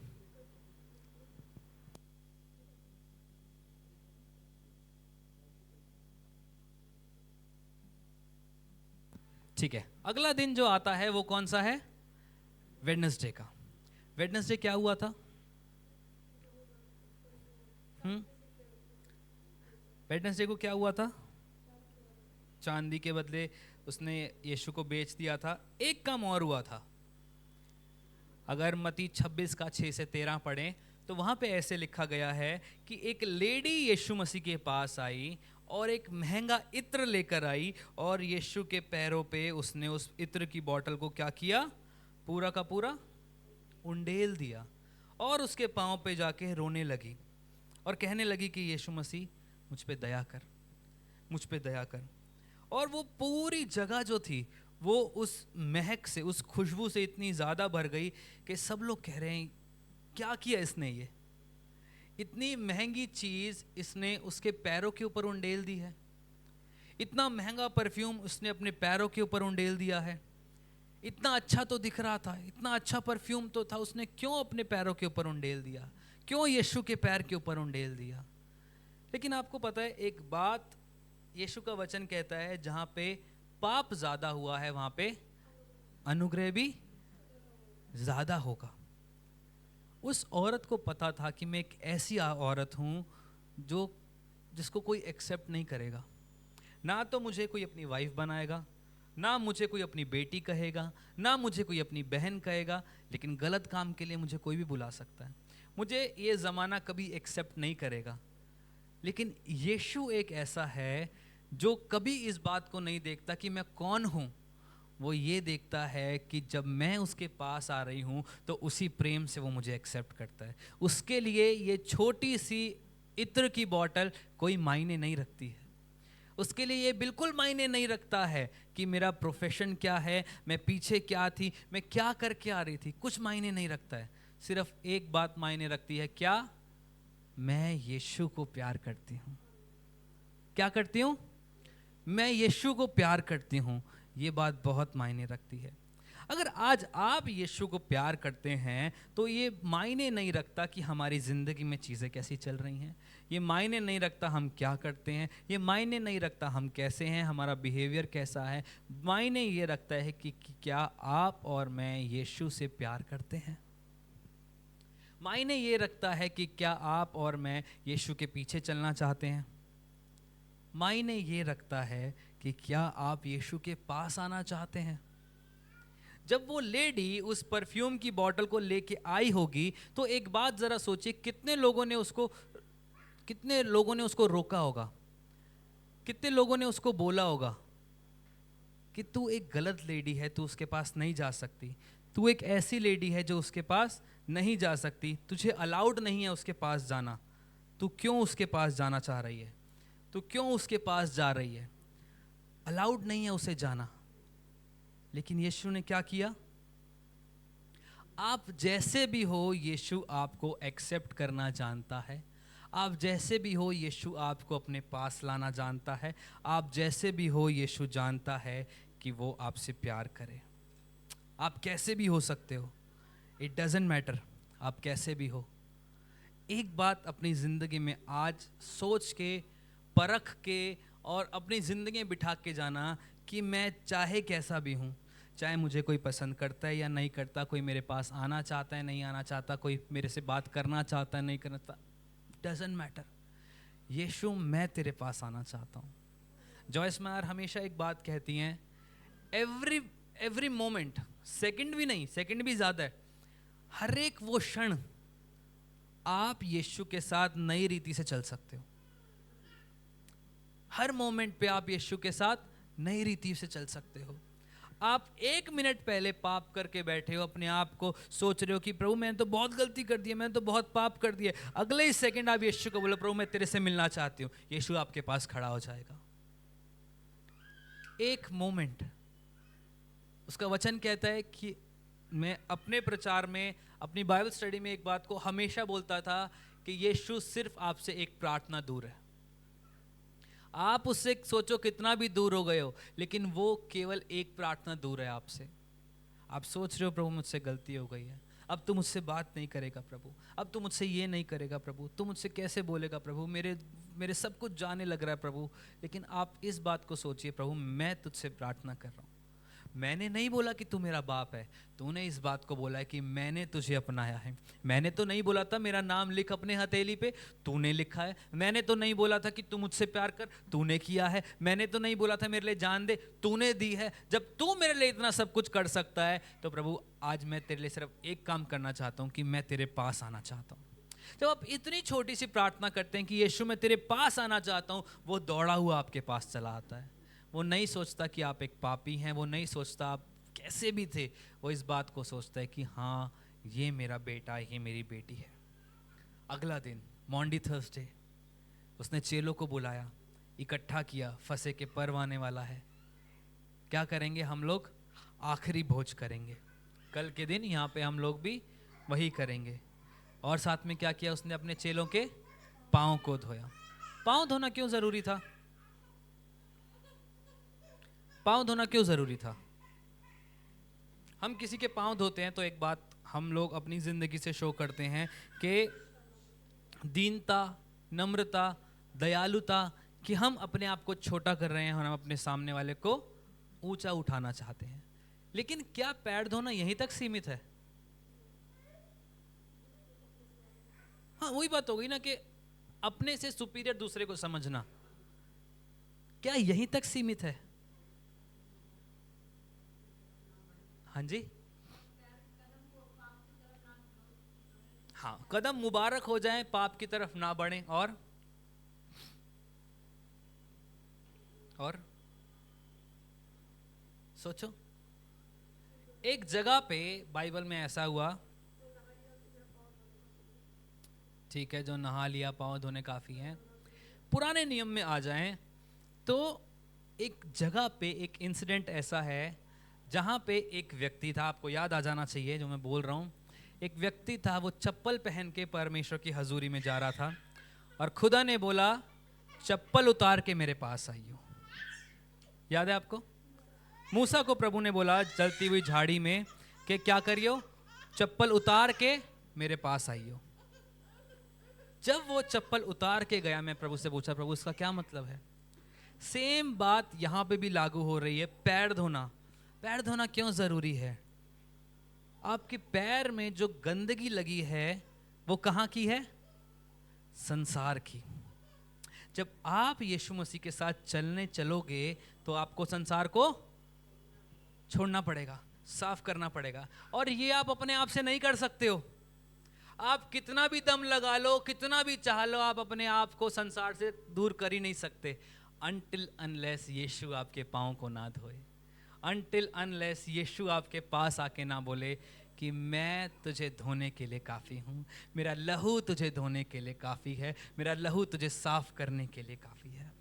ठीक है, अगला दिन जो आता है वो कौन सा है? वेडनेसडे का। वेडनेसडे क्या हुआ था? वेडनेसडे को क्या हुआ था? चांदी के बदले उसने यीशु को बेच दिया था। एक काम और हुआ था। अगर मत्ती 26 का 6 से 13 पढ़ें तो वहां पे ऐसे लिखा गया है कि एक लेडी यीशु मसीह के पास आई और एक महंगा इत्र लेकर आई, और यीशु के पैरों पे उसने उस इत्र की बोतल को क्या किया? पूरा का पूरा उंडेल दिया, और उसके पांव पे जाके रोने लगी और कहने लगी कि यीशु मसीह मुझ पे दया कर, मुझ पे दया कर। और वो पूरी जगह जो थी वो उस महक से, उस खुशबू से इतनी ज़्यादा भर गई कि सब लोग कह रहे हैं क्या किया इसने, ये इतनी महंगी चीज़ इसने उसके पैरों के ऊपर उंडेल दी है, इतना महंगा परफ्यूम उसने अपने पैरों के ऊपर उंडेल दिया है, इतना अच्छा तो दिख रहा था, इतना अच्छा परफ्यूम तो था, उसने क्यों अपने पैरों के ऊपर उंडेल दिया? क्यों यीशु के पैर के ऊपर उंडेल दिया? लेकिन आपको पता है एक बात, यीशु का वचन कहता है जहां पे पाप ज्यादा हुआ है वहां पे अनुग्रह भी ज्यादा होगा। उस औरत को पता था कि मैं एक ऐसी औरत हूं जो जिसको कोई एक्सेप्ट नहीं करेगा। ना तो मुझे कोई अपनी वाइफ बनाएगा, ना मुझे कोई अपनी बेटी कहेगा, ना मुझे कोई अपनी बहन कहेगा, लेकिन गलत काम के लिए मुझे कोई भी बुला सकता है। मुझे ये ज़माना कभी एक्सेप्ट नहीं करेगा। लेकिन यीशु एक ऐसा है जो कभी इस बात को नहीं देखता कि मैं कौन हूँ। वो ये देखता है कि जब मैं उसके पास आ रही हूँ तो उसी प्रेम से वो मुझे एक्सेप्ट करता है। उसके लिए ये छोटी सी इत्र की बोतल कोई मायने नहीं रखती है। उसके लिए ये बिल्कुल मायने नहीं रखता है कि मेरा प्रोफेशन क्या है, मैं पीछे क्या थी, मैं क्या करके आ रही थी, कुछ मायने नहीं रखता है। सिर्फ एक बात मायने रखती है, क्या? मैं यीशु को प्यार करती हूँ। क्या करती हूँ? मैं यीशु को प्यार करती हूँ। ये बात बहुत मायने रखती है। अगर आज आप यीशु को प्यार करते हैं तो ये मायने नहीं रखता कि हमारी ज़िंदगी में चीज़ें कैसी चल रही हैं, ये मायने नहीं रखता हम क्या करते हैं, ये मायने नहीं रखता हम कैसे हैं, हमारा बिहेवियर कैसा है। मायने ये रखता है कि क्या आप और मैं यीशु से प्यार करते हैं। मायने ये रखता है कि क्या आप और मैं यीशु के पीछे चलना चाहते हैं। मायने ये रखता है कि क्या आप यीशु के पास आना चाहते हैं। जब वो लेडी उस परफ्यूम की बोतल को लेके आई होगी तो एक बात जरा सोचिए, कितने लोगों ने उसको रोका होगा, कितने लोगों ने उसको बोला होगा कि तू एक गलत लेडी है, तू उसके पास नहीं जा सकती, तू एक ऐसी लेडी है जो उसके पास नहीं जा सकती, तुझे अलाउड नहीं है उसके पास जाना, तू क्यों उसके पास जाना चाह रही है, तू क्यों उसके पास जा रही है, अलाउड नहीं है उसे जाना। लेकिन यीशु ने क्या किया? आप जैसे भी हो यीशु आपको एक्सेप्ट करना जानता है। आप जैसे भी हो यीशु आपको अपने पास लाना जानता है। आप जैसे भी हो यीशु जानता है कि वो आपसे प्यार करे। आप कैसे भी हो सकते हो, इट डजेंट मैटर, आप कैसे भी हो। एक बात अपनी ज़िंदगी में आज सोच के, परख के और अपनी ज़िंदगी में बिठा के जाना कि मैं चाहे कैसा भी हूँ, चाहे मुझे कोई पसंद करता है या नहीं करता, कोई मेरे पास आना चाहता है नहीं आना चाहता, कोई मेरे से बात करना चाहता है नहीं करना चाहता, डजेंट मैटर, यीशु मैं तेरे पास आना चाहता हूँ। जॉयस मेयर हमेशा एक बात कहती हैं, एवरी मोमेंट, सेकंड भी नहीं, सेकंड भी ज़्यादा है, हर एक वो क्षण आप यीशु के साथ नई रीति से चल सकते हो। हर मोमेंट पे आप यीशु के साथ नई रीति से चल सकते हो। आप 1 मिनट पहले पाप करके बैठे हो, अपने आप को सोच रहे हो कि प्रभु मैंने तो बहुत गलती कर दी है, मैंने तो बहुत पाप कर दिया, अगले ही सेकंड आप यीशु को बोलो प्रभु मैं तेरे से मिलना चाहती हूँ, यीशु आपके पास खड़ा हो जाएगा। एक मोमेंट। उसका वचन कहता है कि मैं अपने प्रचार में, अपनी बाइबल स्टडी में एक बात को हमेशा बोलता था कि यीशु सिर्फ आपसे एक प्रार्थना दूर है। आप उससे सोचो कितना भी दूर हो गए हो, लेकिन वो केवल एक प्रार्थना दूर है आपसे। आप सोच रहे हो प्रभु मुझसे गलती हो गई है, अब तू मुझसे बात नहीं करेगा प्रभु, अब तू मुझसे ये नहीं करेगा प्रभु, तू मुझसे कैसे बोलेगा प्रभु, मेरे सब कुछ जाने लग रहा है प्रभु। लेकिन आप इस बात को सोचिए, प्रभु मैं तुझसे प्रार्थना कर रहा हूँ, मैंने नहीं बोला कि तू मेरा बाप है, तूने इस बात को बोला है कि मैंने तुझे अपनाया है। मैंने तो नहीं बोला था मेरा नाम लिख अपने हथेली पे, तूने लिखा है। मैंने तो नहीं बोला था कि तू मुझसे प्यार कर, तूने किया है। मैंने तो नहीं बोला था मेरे लिए जान दे, तूने दी है। जब तू मेरे लिए इतना सब कुछ कर सकता है, तो प्रभु आज मैं तेरे लिए सिर्फ एक काम करना चाहता हूँ कि मैं तेरे पास आना चाहता हूँ। जब आप इतनी छोटी सी प्रार्थना करते हैं कि यीशु मैं तेरे पास आना चाहता हूँ, वो दौड़ा हुआ आपके पास चला आता है। वो नहीं सोचता कि आप एक पापी हैं, वो नहीं सोचता आप कैसे भी थे, वो इस बात को सोचता है कि हाँ ये मेरा बेटा है, ये मेरी बेटी है। अगला दिन मॉन्डी थर्सडे, उसने चेलों को बुलाया, इकट्ठा किया, फसह के पर्व आने वाला है, क्या करेंगे हम लोग, आखिरी भोज करेंगे। कल के दिन यहाँ पे हम लोग भी वही करेंगे। और साथ में क्या किया उसने, अपने चेलों के पाँव को धोया। पाँव धोना क्यों जरूरी था? पाँव धोना क्यों जरूरी था? हम किसी के पाँव धोते हैं तो एक बात हम लोग अपनी जिंदगी से शो करते हैं कि दीनता, नम्रता, दयालुता, कि हम अपने आप को छोटा कर रहे हैं और हम अपने सामने वाले को ऊंचा उठाना चाहते हैं। लेकिन क्या पैर धोना यहीं तक सीमित है? हाँ, वही बात हो गई ना कि अपने से सुपीरियर दूसरे को समझना, क्या यहीं तक सीमित है? हाँ जी, हाँ, कदम मुबारक हो जाएं, पाप की तरफ ना बढ़ें। और सोचो, एक जगह पे बाइबल में ऐसा हुआ, ठीक है, जो नहा लिया पाँव धोने काफी है। पुराने नियम में आ जाएं तो एक जगह पे एक इंसिडेंट ऐसा है जहाँ पे एक व्यक्ति था, आपको याद आ जाना चाहिए जो मैं बोल रहा हूँ। एक व्यक्ति था, वो चप्पल पहन के परमेश्वर की हजूरी में जा रहा था और खुदा ने बोला चप्पल उतार के मेरे पास आइयो। याद है आपको? मूसा को प्रभु ने बोला जलती हुई झाड़ी में कि क्या करियो, चप्पल उतार के मेरे पास आइयो। जब वो चप्पल उतार के गया, मैं प्रभु से पूछा प्रभु इसका क्या मतलब है? सेम बात यहाँ पे भी लागू हो रही है। पैर धोना, पैर धोना क्यों जरूरी है? आपके पैर में जो गंदगी लगी है वो कहाँ की है? संसार की। जब आप यीशु मसीह के साथ चलने चलोगे तो आपको संसार को छोड़ना पड़ेगा, साफ करना पड़ेगा। और ये आप अपने आप से नहीं कर सकते हो। आप कितना भी दम लगा लो, कितना भी चाह लो, आप अपने आप को संसार से दूर कर ही नहीं सकते। अनटिल अनलेस यीशु आपके पाँव को ना धोए, अनटिल अनलेस यीशु आपके पास आके ना बोले कि मैं तुझे धोने के लिए काफ़ी हूँ, मेरा लहू तुझे धोने के लिए काफ़ी है, मेरा लहू तुझे साफ करने के लिए काफ़ी है।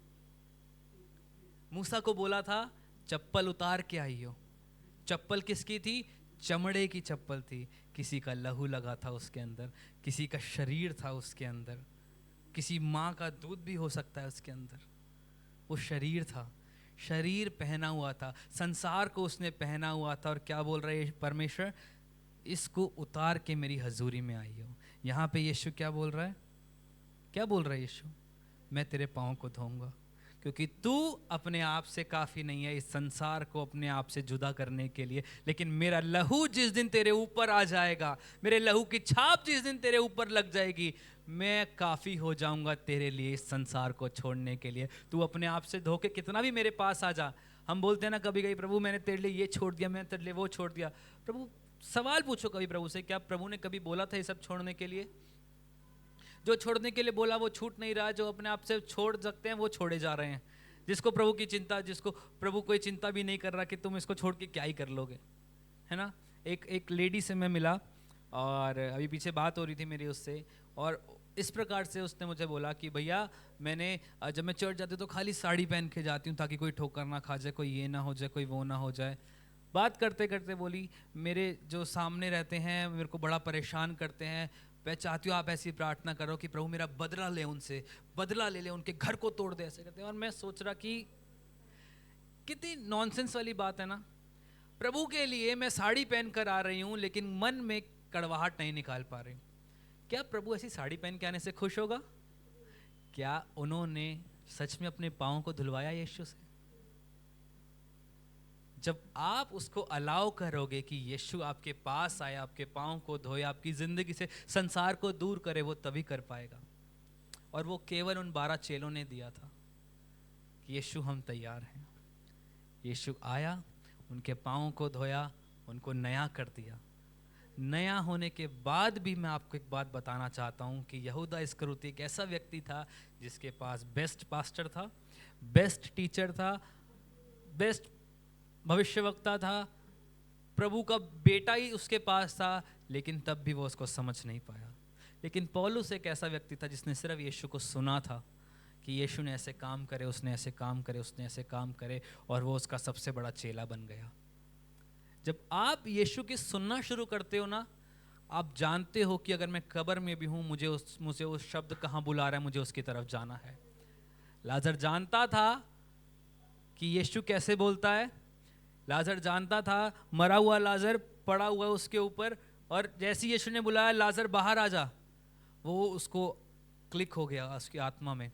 मूसा को बोला था चप्पल उतार के आइयो। चप्पल किसकी थी? चमड़े की चप्पल थी। किसी का लहू लगा था उसके अंदर, किसी का शरीर था उसके अंदर, किसी माँ का दूध भी हो सकता है उसके अंदर। वो शरीर था, शरीर पहना हुआ था, संसार को उसने पहना हुआ था। और क्या बोल रहे परमेश्वर? इसको उतार के मेरी हजूरी में आई हो। यहाँ पे यीशु क्या बोल रहा है? क्या बोल रहा है यीशु? मैं तेरे पाँव को धोऊंगा। क्योंकि तू अपने आप से काफ़ी नहीं है इस संसार को अपने आप से जुदा करने के लिए, लेकिन मेरा लहू जिस दिन तेरे ऊपर आ जाएगा, मेरे लहू की छाप जिस दिन तेरे ऊपर लग जाएगी, मैं काफ़ी हो जाऊंगा तेरे लिए इस संसार को छोड़ने के लिए। तू अपने आप से धोके कितना भी मेरे पास आ जा। हम बोलते हैं ना कभी कभी, प्रभु मैंने तेरे लिए ये छोड़ दिया, मैंने तेरे लिए वो छोड़ दिया। प्रभु सवाल पूछो कभी प्रभु से, क्या प्रभु ने कभी बोला था ये सब छोड़ने के लिए? जो छोड़ने के लिए बोला वो छूट नहीं रहा, जो अपने आप से छोड़ सकते हैं वो छोड़े जा रहे हैं। जिसको प्रभु की चिंता, जिसको प्रभु कोई चिंता भी नहीं कर रहा कि तुम इसको छोड़ के क्या ही कर लोगे, है ना। एक लेडी से मैं मिला और अभी पीछे बात हो रही थी मेरी उससे, और इस प्रकार से उसने मुझे बोला कि भैया मैंने जब मैं चर्च जाती हूँ तो खाली साड़ी पहन के जाती हूँ ताकि कोई ठोकर ना खा जाए, कोई ये ना हो जाए, कोई वो ना हो जाए। बात करते करते बोली, मेरे जो सामने रहते हैं मेरे को बड़ा परेशान करते हैं, मैं चाहती हूँ आप ऐसी प्रार्थना करो कि प्रभु मेरा बदला ले, उनसे बदला ले ले, उनके घर को तोड़ दे, ऐसे करते हैं। और मैं सोच रहा कि कितनी नॉनसेंस वाली बात है ना। प्रभु के लिए मैं साड़ी पहन कर आ रही हूँ लेकिन मन में कड़वाहट नहीं निकाल पा रही हूँ। क्या प्रभु ऐसी साड़ी पहन के आने से खुश होगा? क्या उन्होंने सच में अपने पाँव को धुलवाया यीशु से? जब आप उसको अलाउ करोगे कि यीशु आपके पास आए, आपके पाँव को धोए, आपकी जिंदगी से संसार को दूर करे, वो तभी कर पाएगा। और वो केवल उन 12 चेलों ने दिया था कि यीशु हम तैयार हैं। यीशु आया, उनके पाँव को धोया, उनको नया कर दिया। नया होने के बाद भी मैं आपको एक बात बताना चाहता हूँ कि यहूदा इस्करियोती एक ऐसा व्यक्ति था जिसके पास बेस्ट पास्टर था, बेस्ट टीचर था, बेस्ट भविष्यवक्ता था, प्रभु का बेटा ही उसके पास था, लेकिन तब भी वो उसको समझ नहीं पाया। लेकिन पौलुस एक ऐसा व्यक्ति था जिसने सिर्फ यीशु को सुना था कि यीशु ने ऐसे काम करे, उसने ऐसे काम करे, उसने ऐसे काम करे, और वो उसका सबसे बड़ा चेला बन गया। जब आप यीशु की सुनना शुरू करते हो ना, आप जानते हो कि अगर मैं कब्र में भी हूँ, मुझे वो शब्द कहाँ बुला रहा है, मुझे उसकी तरफ जाना है। लाजर जानता था कि यीशु कैसे बोलता है। लाजर जानता था, मरा हुआ लाजर पड़ा हुआ उसके ऊपर, और जैसे यीशु ने बुलाया लाजर बाहर आ जा, वो उसको क्लिक हो गया उसकी आत्मा में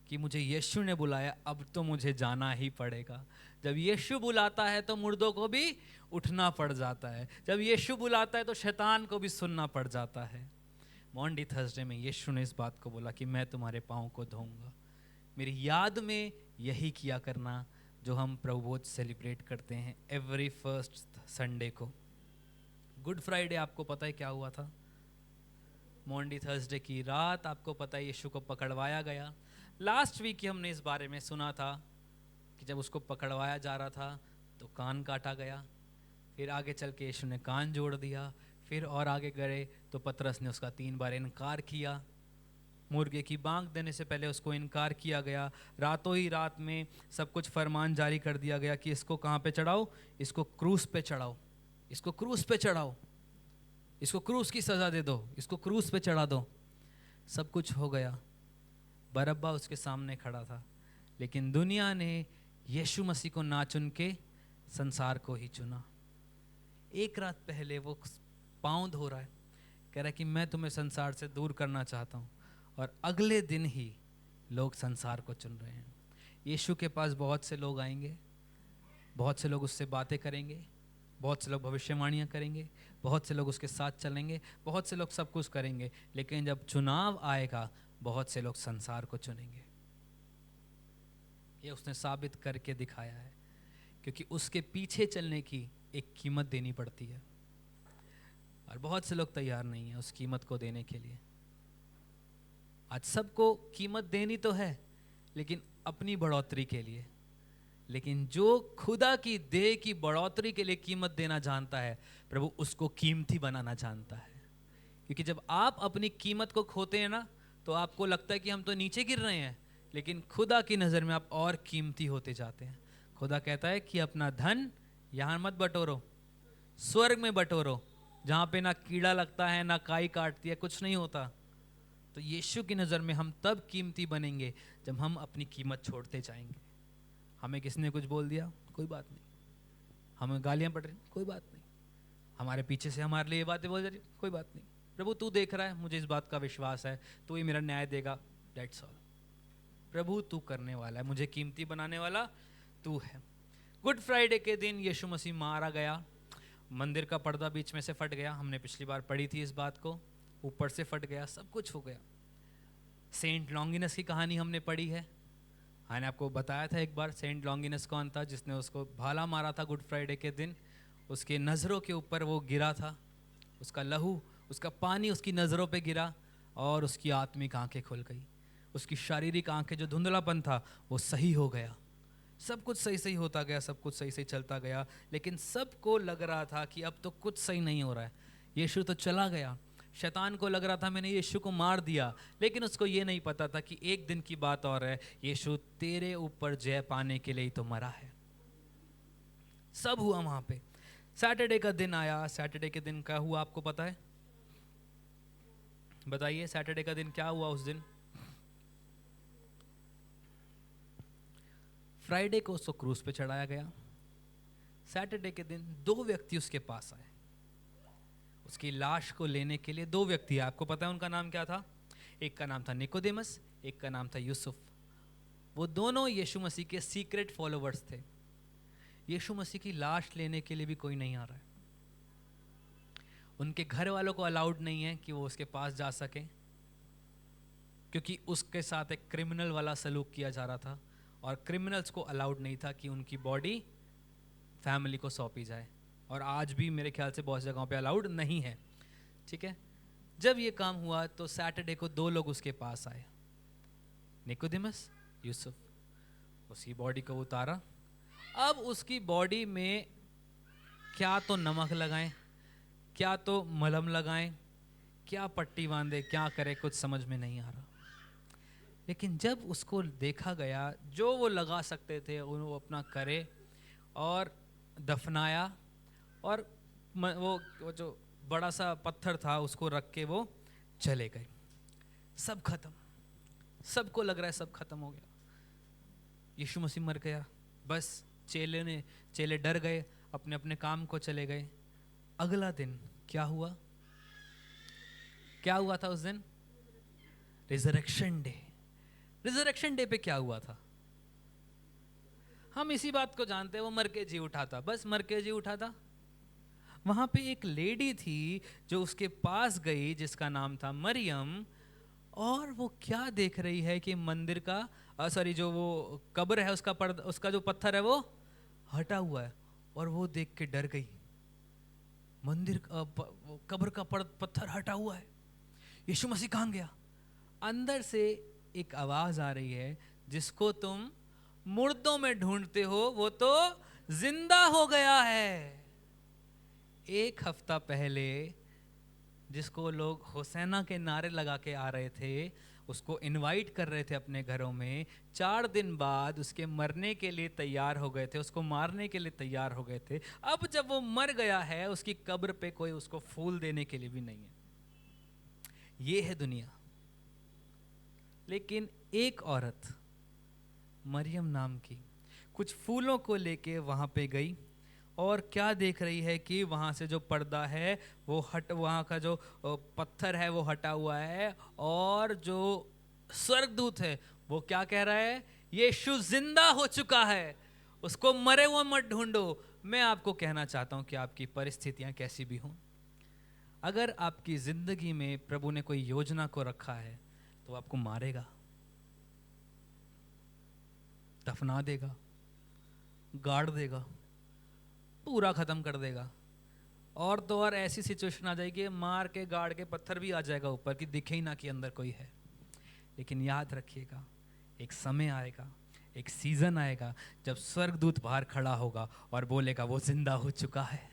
कि मुझे यीशु ने बुलाया, अब तो मुझे जाना ही पड़ेगा। जब यीशु बुलाता है तो मुर्दों को भी उठना पड़ जाता है। जब यीशु बुलाता है तो शैतान को भी सुनना पड़ जाता है। मॉन्डी थर्सडे में यीशु ने इस बात को बोला कि मैं तुम्हारे पाँव को धोऊंगा। मेरी याद में यही किया करना जो हम प्रभुभोज सेलिब्रेट करते हैं एवरी फर्स्ट संडे को। गुड फ्राइडे आपको पता है क्या हुआ था? मॉन्डी थर्सडे की रात आपको पता है यीशु को पकड़वाया गया। लास्ट वीक ही हमने इस बारे में सुना था कि जब उसको पकड़वाया जा रहा था तो कान काटा गया, फिर आगे चल के यीशु ने कान जोड़ दिया, फिर और आगे गए तो पतरस ने उसका 3 बार इनकार किया। मुर्गे की बांग देने से पहले उसको इनकार किया गया। रातों ही रात में सब कुछ फरमान जारी कर दिया गया कि इसको कहाँ पे चढ़ाओ, इसको क्रूस पे चढ़ाओ, इसको क्रूस पे चढ़ाओ, इसको क्रूस की सज़ा दे दो, इसको क्रूस पे चढ़ा दो। सब कुछ हो गया। बरअब्बा उसके सामने खड़ा था, लेकिन दुनिया ने यीशु मसीह को ना चुन के संसार को ही चुना। एक रात पहले वो पाँव धो रहा है, कह रहा है कि मैं तुम्हें संसार से दूर करना चाहता हूँ, और अगले दिन ही लोग संसार को चुन रहे हैं। यीशु के पास बहुत से लोग आएंगे, बहुत से लोग उससे बातें करेंगे, बहुत से लोग भविष्यवाणियाँ करेंगे, बहुत से लोग उसके साथ चलेंगे, बहुत से लोग सब कुछ करेंगे, लेकिन जब चुनाव आएगा बहुत से लोग संसार को चुनेंगे। ये उसने साबित करके दिखाया है, क्योंकि उसके पीछे चलने की एक कीमत देनी पड़ती है, और बहुत से लोग तैयार नहीं है उस कीमत को देने के लिए। आज सबको कीमत देनी तो है, लेकिन अपनी बढ़ोतरी के लिए। लेकिन जो खुदा की देह की बढ़ोतरी के लिए कीमत देना जानता है, प्रभु उसको कीमती बनाना जानता है। क्योंकि जब आप अपनी कीमत को खोते हैं ना, तो आपको लगता है कि हम तो नीचे गिर रहे हैं, लेकिन खुदा की नज़र में आप और कीमती होते जाते हैं। खुदा कहता है कि अपना धन यहाँ मत बटोरो, स्वर्ग में बटोरो, जहाँ पे ना कीड़ा लगता है, ना काई काटती है, कुछ नहीं होता। तो यीशु की नज़र में हम तब कीमती बनेंगे जब हम अपनी कीमत छोड़ते जाएंगे। हमें किसने कुछ बोल दिया, कोई बात नहीं। हमें गालियाँ पड़ रही, कोई बात नहीं। हमारे पीछे से हमारे लिए ये बातें बोल रही, कोई बात नहीं। प्रभु तू देख रहा है, मुझे इस बात का विश्वास है, तू ही मेरा न्याय देगा, दैट्स ऑल। प्रभु तू करने वाला है, मुझे कीमती बनाने वाला तू है। गुड फ्राइडे के दिन यीशु मसीह मारा गया, मंदिर का पर्दा बीच में से फट गया, हमने पिछली बार पढ़ी थी इस बात को, ऊपर से फट गया, सब कुछ हो गया। सेंट लॉन्गिनस की कहानी हमने पढ़ी है, मैंने आपको बताया था एक बार सेंट लॉन्गिनस कौन था जिसने उसको भाला मारा था गुड फ्राइडे के दिन। उसके नज़रों के ऊपर वो गिरा था, उसका लहू, उसका पानी उसकी नज़रों पे गिरा और उसकी आत्मिक आंखें खुल गई, उसकी शारीरिक आंखें जो धुंधलापन था वो सही हो गया, सब कुछ सही सही होता गया, सब कुछ सही सही चलता गया। लेकिन सबको लग रहा था कि अब तो कुछ सही नहीं हो रहा है, यीशु तो चला गया। शैतान को लग रहा था मैंने यीशु को मार दिया, लेकिन उसको ये नहीं पता था कि एक दिन की बात और है, यीशु तेरे ऊपर जय पाने के लिए ही तो मरा है। सब हुआ वहां पे। सैटरडे का दिन आया, सैटरडे के दिन क्या हुआ आपको पता है? बताइए सैटरडे का दिन क्या हुआ उस दिन? फ्राइडे को उसको क्रूस पे चढ़ाया गया। सैटरडे के दिन दो व्यक्ति उसके पास आए, उसकी लाश को लेने के लिए दो व्यक्ति, आपको पता है उनका नाम क्या था? एक का नाम था निकोदेमस, एक का नाम था यूसुफ। वो दोनों यीशु मसीह के सीक्रेट फॉलोवर्स थे। यीशु मसीह की लाश लेने के लिए भी कोई नहीं आ रहा है, उनके घर वालों को अलाउड नहीं है कि वो उसके पास जा सके, क्योंकि उसके साथ एक क्रिमिनल वाला सलूक किया जा रहा था और क्रिमिनल्स को अलाउड नहीं था कि उनकी बॉडी फैमिली को सौंपी जाए, और आज भी मेरे ख्याल से बहुत जगहों पे अलाउड नहीं है। ठीक है, जब ये काम हुआ तो सैटरडे को दो लोग उसके पास आए, निकोदेमस, यूसुफ। उसकी बॉडी को उतारा। अब उसकी बॉडी में क्या तो नमक लगाएं, क्या तो मलहम लगाएं, क्या पट्टी बांधे, क्या करे, कुछ समझ में नहीं आ रहा। लेकिन जब उसको देखा गया, जो वो लगा सकते थे वो अपना करे और दफनाया, और वो जो बड़ा सा पत्थर था उसको रख के वो चले गए। सब खत्म, सबको लग रहा है सब खत्म हो गया, यीशु मसीह मर गया। बस चेले डर गए, अपने अपने काम को चले गए। अगला दिन क्या हुआ? क्या हुआ था उस दिन? Resurrection day. रिजरेक्शन डे पे क्या हुआ था? हम इसी बात को जानते हैं, वो मर के जी उठा था, बस मर के जी उठा था। वहां पे एक लेडी थी जो उसके पास गई, जिसका नाम था मरियम, और वो क्या देख रही है कि मंदिर का सॉरी जो वो कब्र है उसका पर्दा, उसका जो पत्थर है वो हटा हुआ है, और वो देख के डर गई। मंदिर कब्र का पत्थर हटा हुआ है, यीशु मसीह कहाँ गया? अंदर से एक आवाज आ रही है, जिसको तुम मुर्दों में ढूंढते हो वो तो जिंदा हो गया है। एक हफ्ता पहले जिसको लोग होसैना के नारे लगा के आ रहे थे, उसको इनवाइट कर रहे थे अपने घरों में, 4 दिन बाद उसके मरने के लिए तैयार हो गए थे, उसको मारने के लिए तैयार हो गए थे। अब जब वो मर गया है, उसकी कब्र पे कोई उसको फूल देने के लिए भी नहीं है। ये है दुनिया। लेकिन एक औरत, मरियम नाम की, कुछ फूलों को लेके वहां पे गई, और क्या देख रही है कि वहां से जो पर्दा है वो वहां का जो पत्थर है वो हटा हुआ है, और जो स्वर्गदूत है वो क्या कह रहा है? यीशु जिंदा हो चुका है, उसको मरे हुए मत ढूंढो। मैं आपको कहना चाहता हूं कि आपकी परिस्थितियां कैसी भी हों, अगर आपकी जिंदगी में प्रभु ने कोई योजना को रखा है तो आपको मारेगा, दफना देगा, गाड़ देगा, पूरा खत्म कर देगा। और तो और ऐसी सिचुएशन आ जाएगी, मार के गाड़ के पत्थर भी आ जाएगा ऊपर कि दिखे ही ना कि अंदर कोई है। लेकिन याद रखिएगा, एक समय आएगा, एक सीजन आएगा जब स्वर्गदूत बाहर खड़ा होगा और बोलेगा वो जिंदा हो चुका है।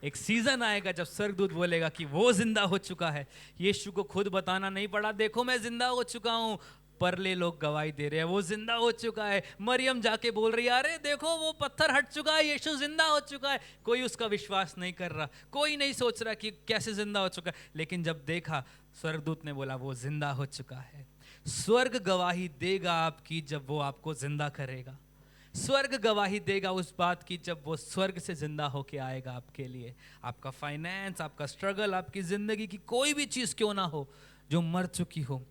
एक सीजन आएगा जब स्वर्गदूत बोलेगा कि वो जिंदा हो चुका है। यीशु को खुद बताना नहीं पड़ा, देखो मैं जिंदा हो चुका हूं, परले लोग गवाही दे रहे हैं वो जिंदा हो चुका है। मरियम जाके बोल रही है अरे देखो वो पत्थर हट चुका है, यीशु जिंदा हो चुका है। कोई उसका विश्वास नहीं कर रहा, कोई नहीं सोच रहा कि कैसे जिंदा हो चुका है। लेकिन जब देखा, स्वर्गदूत ने बोला वो जिंदा हो चुका है। स्वर्ग गवाही देगा आपकी जब वो आपको जिंदा करेगा। स्वर्ग गवाही देगा उस बात की जब वो स्वर्ग से जिंदा होके आएगा आपके लिए। आपका फाइनेंस, आपका स्ट्रगल, आपकी जिंदगी की कोई भी चीज क्यों ना हो जो मर चुकी हो,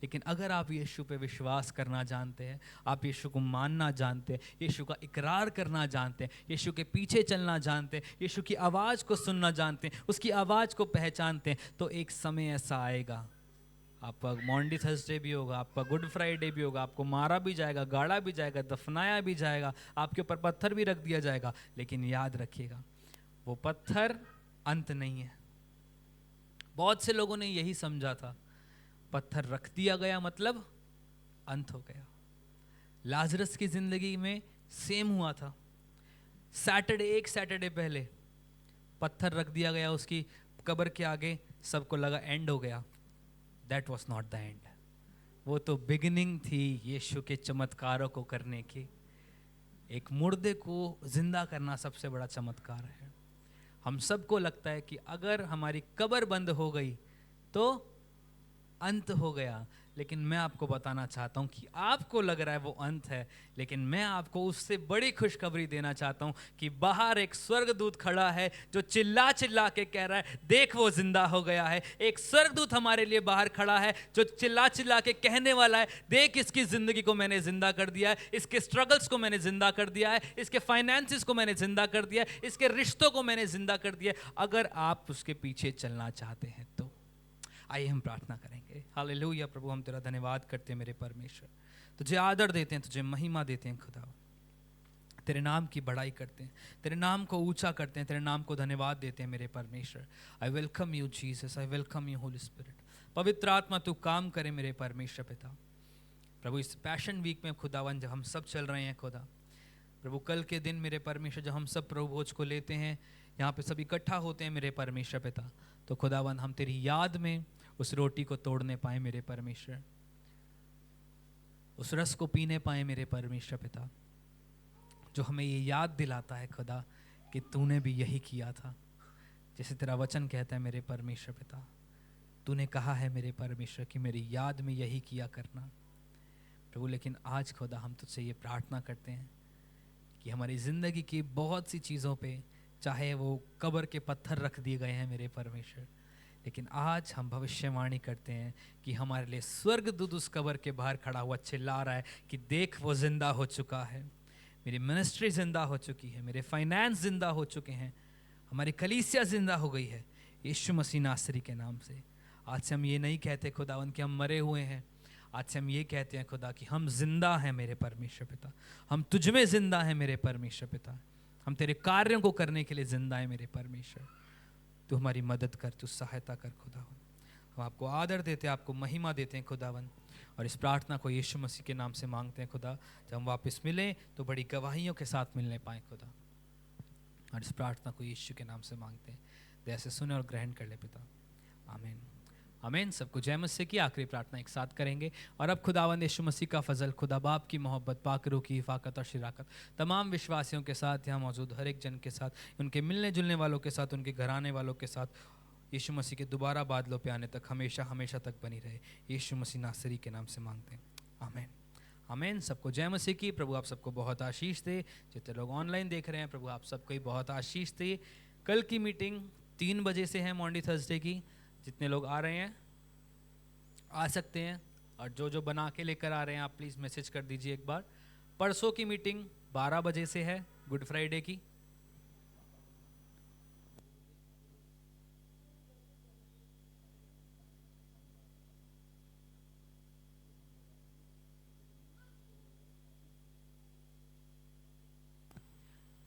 लेकिन अगर आप यीशु पे विश्वास करना जानते हैं, आप यीशु को मानना जानते हैं, यीशु का इकरार करना जानते हैं, यीशु के पीछे चलना जानते हैं, यीशु की आवाज़ को सुनना जानते हैं, उसकी आवाज़ को पहचानते हैं, तो एक समय ऐसा आएगा, आपका मॉन्डी थर्सडे भी होगा, आपका गुड फ्राइडे भी होगा, आपको मारा भी जाएगा, गाड़ा भी जाएगा, दफनाया भी जाएगा, आपके ऊपर पत्थर भी रख दिया जाएगा, लेकिन याद रखिएगा वो पत्थर अंत नहीं है। बहुत से लोगों ने यही समझा था, पत्थर रख दिया गया मतलब अंत हो गया। लाजरस की जिंदगी में सेम हुआ था। एक सैटरडे पहले पत्थर रख दिया गया उसकी कब्र के आगे, सबको लगा एंड हो गया। That was not the end, वो तो बिगिनिंग थी यीशु के चमत्कारों को करने की। एक मुर्दे को जिंदा करना सबसे बड़ा चमत्कार है। हम सबको लगता है कि अगर हमारी कब्र बंद हो गई तो अंत हो गया, लेकिन मैं आपको बताना चाहता हूं कि आपको लग रहा है वो अंत है, लेकिन मैं आपको उससे बड़ी खुशखबरी देना चाहता हूं कि बाहर एक स्वर्गदूत खड़ा है जो चिल्ला चिल्ला के कह रहा है देख वो जिंदा हो गया है। एक स्वर्गदूत हमारे लिए बाहर खड़ा है जो चिल्ला चिल्ला के कहने वाला है देख इसकी जिंदगी को मैंने जिंदा कर दिया है, इसके स्ट्रगल्स को मैंने जिंदा कर दिया है, इसके फाइनेंसिस को मैंने जिंदा कर दिया है, इसके रिश्तों को मैंने जिंदा कर दिया है। अगर आप उसके पीछे चलना चाहते हैं तो आइए हम प्रार्थना करेंगे। हालेलुया। प्रभु हम तेरा धन्यवाद करते हैं मेरे परमेश्वर, तुझे आदर देते हैं, तुझे महिमा देते हैं खुदा, तेरे नाम की बड़ाई करते हैं, तेरे नाम को ऊंचा करते हैं, तेरे नाम को धन्यवाद देते हैं मेरे परमेश्वर। I welcome you Jesus, I welcome you Holi spirit. पवित्र आत्मा तू काम करे मेरे परमेश्वर पिता। प्रभु इस पैशन वीक में खुदावन जब हम सब चल रहे हैं खुदा, प्रभु कल के दिन मेरे परमेश्वर जब हम सब प्रभु भोज को लेते हैं, यहाँ पे सब इकट्ठा होते हैं मेरे परमेश्वर पिता, तो खुदावन हम तेरी याद में उस रोटी को तोड़ने पाए मेरे परमेश्वर, उस रस को पीने पाए मेरे परमेश्वर पिता, जो हमें ये याद दिलाता है खुदा कि तूने भी यही किया था। जैसे तेरा वचन कहता है मेरे परमेश्वर पिता, तूने कहा है मेरे परमेश्वर कि मेरी याद में यही किया करना प्रभु। लेकिन आज खुदा हम तुझसे ये प्रार्थना करते हैं कि हमारी ज़िंदगी की बहुत सी चीज़ों पे, चाहे वो कब्र के पत्थर रख दिए गए हैं मेरे परमेश्वर, लेकिन आज हम भविष्यवाणी करते हैं कि हमारे लिए स्वर्गदूत उस कब्र के बाहर खड़ा हुआ चिल्ला रहा है कि देख वो जिंदा हो चुका है, मेरी मिनिस्ट्री जिंदा हो चुकी है, मेरे फाइनेंस जिंदा हो चुके हैं, हमारी कलीसिया जिंदा हो गई है यीशु मसीह नासरी के नाम से। आज से हम ये नहीं कहते खुदावन कि हम मरे हुए हैं, आज से हम ये कहते हैं खुदा कि हम जिंदा हैं मेरे परमेश्वर पिता, हम तुझ में जिंदा हैं मेरे परमेश्वर पिता, हम तेरे कार्यों को करने के लिए जिंदा हैं मेरे परमेश्वर। तू हमारी मदद कर, तू सहायता कर खुदावन। हम आपको आदर देते हैं, आपको महिमा देते हैं खुदावन, और इस प्रार्थना को यीशु मसीह के नाम से मांगते हैं खुदा। जब हम वापस मिलें तो बड़ी गवाहियों के साथ मिलने पाएँ खुदा, और इस प्रार्थना को यीशु के नाम से मांगते हैं। दया से सुने और ग्रहण कर ले पिता, आमीन आमीन। सबको जय मसीह की आखिरी प्रार्थना एक साथ करेंगे। और अब खुदावंद यीशु मसीह का फजल, खुदा बाप की मोहब्बत, पाक रूह की हिफाकत और शिराकत तमाम विश्वासियों के साथ, यहाँ मौजूद हर एक जन के साथ, उनके मिलने जुलने वालों के साथ, उनके घराने वालों के साथ, यीशु मसीह के दोबारा बादलों पे आने तक हमेशा हमेशा तक बनी रहे। यीशु मसीह नासरी के नाम से मांगते हैं, आमीन आमीन। सबको जय मसीह की। प्रभु आप सबको बहुत आशीष दे। जितने लोग ऑनलाइन देख रहे हैं, प्रभु आप सबको ही बहुत आशीष दे। कल की मीटिंग 3 बजे से है मॉन्डी थर्सडे की। जितने लोग आ रहे हैं आ सकते हैं, और जो जो बना के लेकर आ रहे हैं आप प्लीज़ मैसेज कर दीजिए एक बार। परसों की मीटिंग 12 बजे से है गुड फ्राइडे की।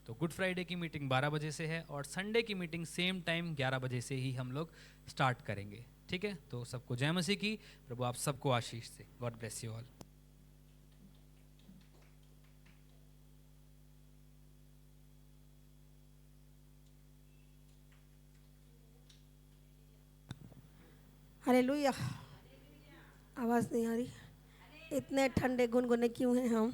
तो गुड फ्राइडे की मीटिंग 12 बजे से है, और संडे की मीटिंग सेम टाइम 11 बजे से ही हम लोग स्टार्ट करेंगे। ठीक है, तो सबको जय मसीह की। प्रभु आप सबको आशीष दे। God bless you all. Hallelujah. आवाज़ नहीं आ रही, इतने ठंडे गुनगुने क्यों हैं हम?